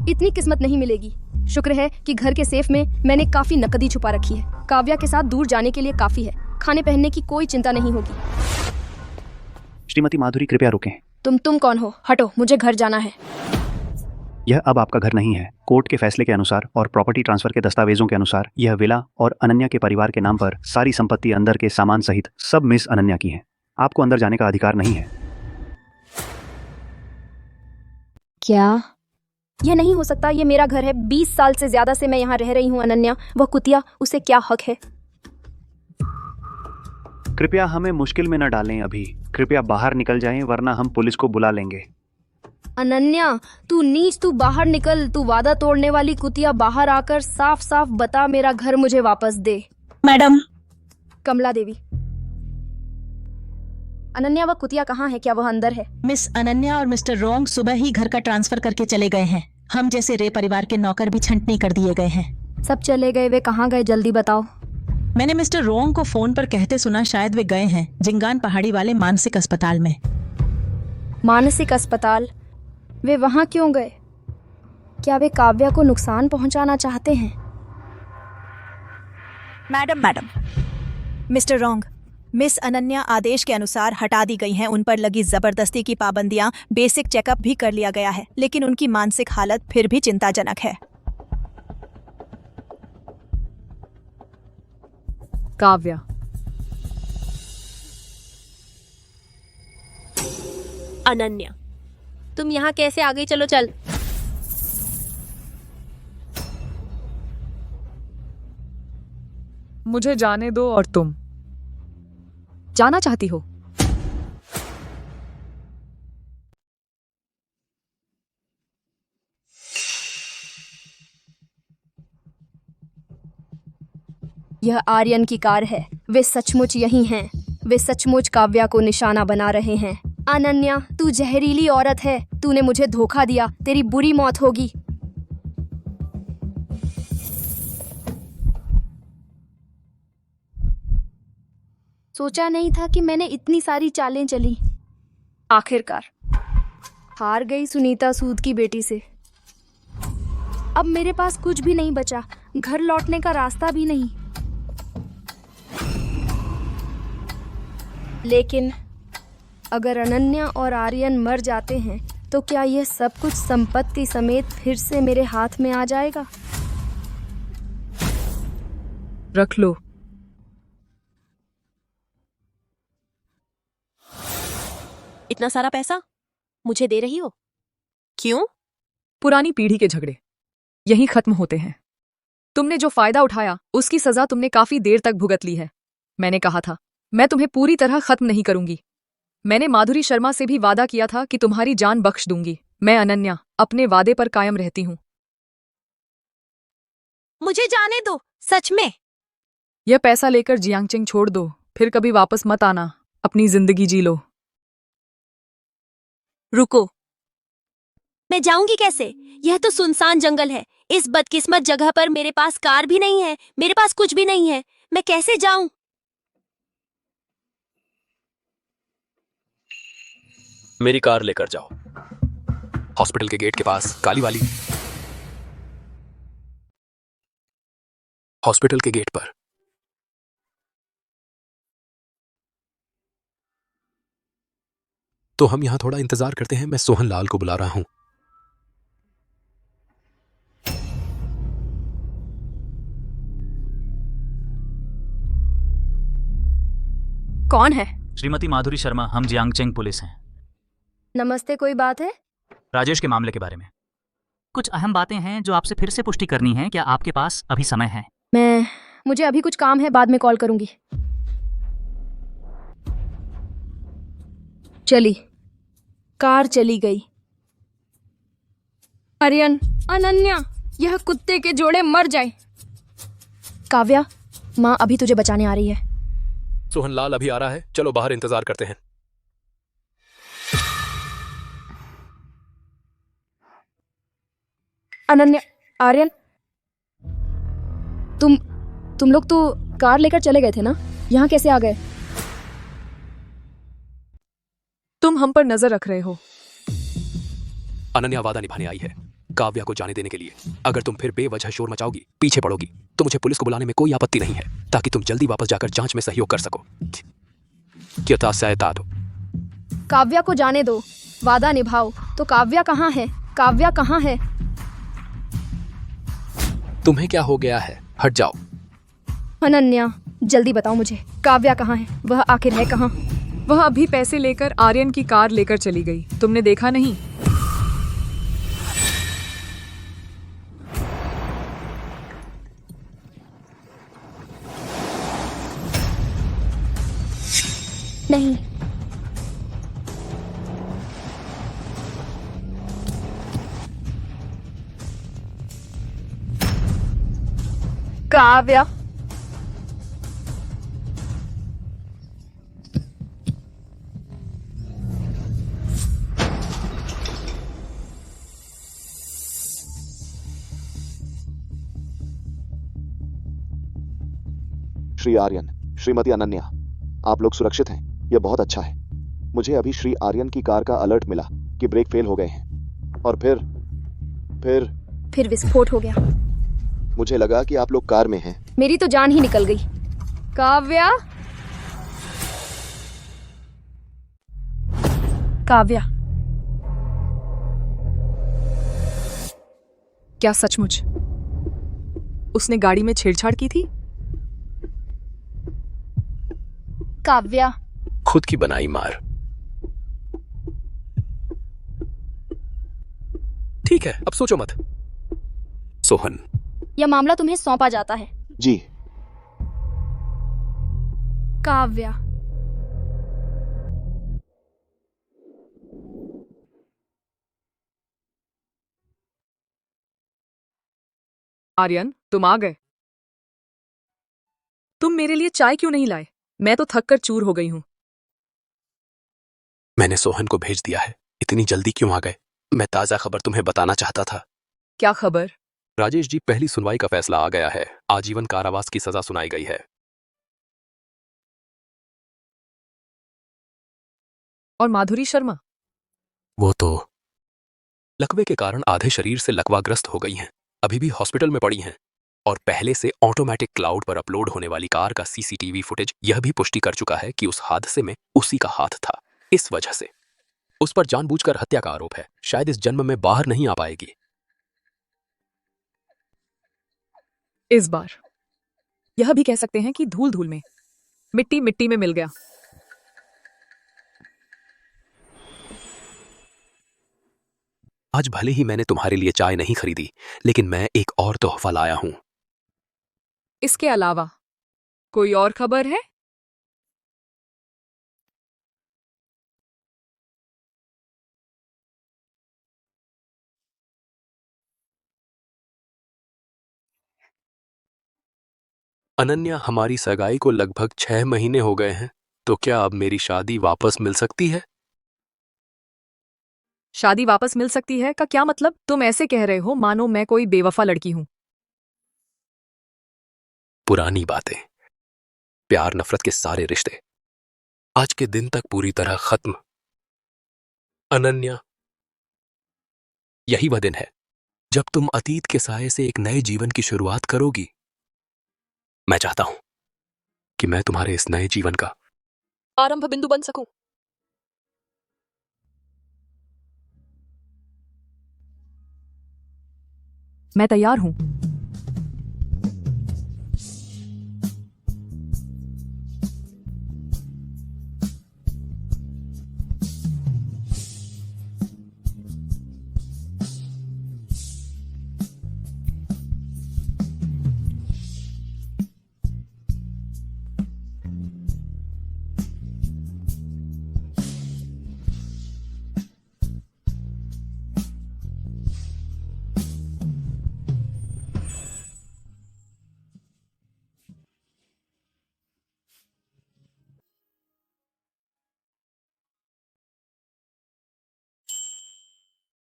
इतनी किस्मत नहीं मिलेगी। शुक्र है कि घर के सेफ में मैंने काफी नकदी छुपा रखी है। काव्या के साथ दूर जाने के लिए काफी है। खाने पहनने की कोई चिंता नहीं होगी। श्रीमती माधुरी, कृपया रुकें। तुम कौन हो? हटो, मुझे घर जाना है। यह अब आपका घर नहीं है। कोर्ट के फैसले के अनुसार और प्रॉपर्टी ट्रांसफर के दस्तावेजों के अनुसार यह विला और अनन्या के परिवार के नाम पर सारी संपत्ति अंदर के सामान सहित सब मिस अनन्या की है। आपको अंदर जाने का अधिकार नहीं है। क्या? यह नहीं हो सकता। ये मेरा घर है। 20 साल से ज्यादा से मैं यहाँ रह रही हूँ। अनन्या, वह कुतिया, उसे क्या हक है? कृपया हमें मुश्किल में न डालें। अभी कृपया बाहर निकल जाएं, वरना हम पुलिस को बुला लेंगे। अनन्या, तू नीच, तू बाहर निकल। तू वादा तोड़ने वाली कुतिया, बाहर आकर साफ साफ बता, मेरा घर मुझे वापस दे। मैडम। कमला देवी। अनन्या, वह कुतिया कहाँ है? क्या वह अंदर है? मिस अनन्या और मिस्टर रोंग सुबह ही घर का ट्रांसफर करके चले गए हैं। हम जैसे रे परिवार के नौकर भी छंटनी कर दिए गए हैं। सब चले गए? वे कहाँ गए? जल्दी बताओ। मैंने मिस्टर रोंग को फोन पर कहते सुना शायद वे गए हैं जिंगान पहाड़ी वाले मानसिक अस्पताल में। मानसिक अस्पताल? वे वहां क्यों गए? क्या वे काव्या को नुकसान पहुंचाना चाहते हैं? मैडम, मिस्टर रोंग, मिस अनन्या आदेश के अनुसार हटा दी गई हैं। उन पर लगी जबरदस्ती की पाबंदियां, बेसिक चेकअप भी कर लिया गया है, लेकिन उनकी मानसिक हालत फिर भी चिंताजनक है। काव्या। अनन्या, तुम यहाँ कैसे आ गई? चलो चल। मुझे जाने दो। और तुम जाना चाहती हो? यह आर्यन की कार है। वे सचमुच यही हैं। वे सचमुच काव्या को निशाना बना रहे हैं। अनन्या, तू जहरीली औरत है। तूने मुझे धोखा दिया। तेरी बुरी मौत होगी। सोचा नहीं था कि मैंने इतनी सारी चालें चली। आखिरकार हार गई सुनीता सूद की बेटी से। अब मेरे पास कुछ भी नहीं बचा। घर लौटने का रास्ता भी नहीं। लेकिन अगर अनन्या और आर्यन मर जाते हैं तो क्या यह सब कुछ संपत्ति समेत फिर से मेरे हाथ में आ जाएगा? रख लो। इतना सारा पैसा मुझे दे रही हो? क्यों? पुरानी पीढ़ी के झगड़े यहीं खत्म होते हैं। तुमने जो फायदा उठाया उसकी सजा तुमने काफी देर तक भुगत ली है। मैंने कहा था मैं तुम्हें पूरी तरह खत्म नहीं करूंगी। मैंने माधुरी शर्मा से भी वादा किया था कि तुम्हारी जान बख्श दूंगी। मैं अनन्या अपने वादे पर कायम रहती हूँ। मुझे जाने दो। सच में? यह पैसा लेकर जियांगचेंग छोड़ दो, फिर कभी वापस मत आना, अपनी जिंदगी जी लो। रुको, मैं जाऊंगी कैसे? यह तो सुनसान जंगल है। इस बदकिस्मत जगह पर मेरे पास कार भी नहीं है, मेरे पास कुछ भी नहीं है। मैं कैसे जाऊं? मेरी कार लेकर जाओ, हॉस्पिटल के गेट के पास काली वाली। हॉस्पिटल के गेट पर। तो हम यहां थोड़ा इंतजार करते हैं, मैं सोहन लाल को बुला रहा हूं। कौन है? श्रीमती माधुरी शर्मा, हम जियांगचेंग पुलिस हैं। नमस्ते, कोई बात है? राजेश के मामले के बारे में कुछ अहम बातें हैं जो आपसे फिर से पुष्टि करनी है। क्या आपके पास अभी समय है? मुझे अभी कुछ काम है, बाद में कॉल करूंगी। चली, कार चली गई। आर्यन, अनन्या, यह कुत्ते के जोड़े मर जाए। काव्या, माँ अभी तुझे बचाने आ रही है। सोहन लाल अभी आ रहा है, चलो बाहर इंतजार करते हैं। अनन्या, आर्यन, तुम लोग तो कार लेकर चले गए थे ना? यहाँ कैसे आ गए? तुम हम पर नजर रख रहे हो। अनन्या वादा निभाने आई है, काव्या को जाने देने के लिए। अगर तुम फिर बेवजह शोर मचाओगी, पीछे पड़ोगी, तो मुझे पुलिस को बुलाने में कोई आपत्ति नहीं है, ताकि तुम जल्दी वापस जाकर जांच में सहयोग कर सको। क्या सहता दो। काव्या को जाने दो, वादा निभाओ। तो काव्या कहाँ है? काव्या कहाँ है? तुम्हें क्या हो गया है? हट जाओ। अनन्या, जल्दी बताओ मुझे, काव्या कहाँ है? वह आखिर है कहाँ? वह अभी पैसे लेकर आर्यन की कार लेकर चली गई, तुमने देखा नहीं? नहीं। काव्या, श्री आर्यन, श्रीमती अनन्या, आप लोग सुरक्षित हैं, यह बहुत अच्छा है। मुझे अभी श्री आर्यन की कार का अलर्ट मिला कि ब्रेक फेल हो गए हैं, और फिर विस्फोट हो गया। मुझे लगा कि आप लोग कार में हैं। मेरी तो जान ही निकल गई। काव्या, काव्या, क्या सचमुच उसने गाड़ी में छेड़छाड़ की थी? काव्या, खुद की बनाई मार। ठीक है, अब सोचो मत। सोहन, यह मामला तुम्हें सौंपा जाता है। जी। काव्या, आर्यन, तुम आ गए। तुम मेरे लिए चाय क्यों नहीं लाए? मैं तो थक कर चूर हो गई हूं। मैंने सोहन को भेज दिया है, इतनी जल्दी क्यों आ गए? मैं ताजा खबर तुम्हें बताना चाहता था। क्या खबर? राजेश जी, पहली सुनवाई का फैसला आ गया है, आजीवन कारावास की सजा सुनाई गई है। और माधुरी शर्मा? वो तो लकवे के कारण आधे शरीर से लकवाग्रस्त हो गई हैं, अभी भी हॉस्पिटल में पड़ी हैं। और पहले से ऑटोमेटिक क्लाउड पर अपलोड होने वाली कार का सीसीटीवी फुटेज यह भी पुष्टि कर चुका है कि उस हादसे में उसी का हाथ था। इस वजह से उस पर जानबूझकर हत्या का आरोप है, शायद इस जन्म में बाहर नहीं आ पाएगी। इस बार यह भी कह सकते हैं कि धूल धूल में, मिट्टी मिट्टी में मिल गया। आज भले ही मैंने तुम्हारे लिए चाय नहीं खरीदी, लेकिन मैं एक और तोहफा लाया हूं। इसके अलावा कोई और खबर है? अनन्या, हमारी सगाई को लगभग 6 महीने हो गए हैं, तो क्या अब मेरी शादी वापस मिल सकती है? शादी वापस मिल सकती है का क्या मतलब? तुम ऐसे कह रहे हो मानो मैं कोई बेवफा लड़की हूं। पुरानी बातें, प्यार नफरत के सारे रिश्ते आज के दिन तक पूरी तरह खत्म। अनन्या, यही वह दिन है जब तुम अतीत के साये से एक नए जीवन की शुरुआत करोगी। मैं चाहता हूं कि मैं तुम्हारे इस नए जीवन का आरंभ बिंदु बन सकूं। मैं तैयार हूं।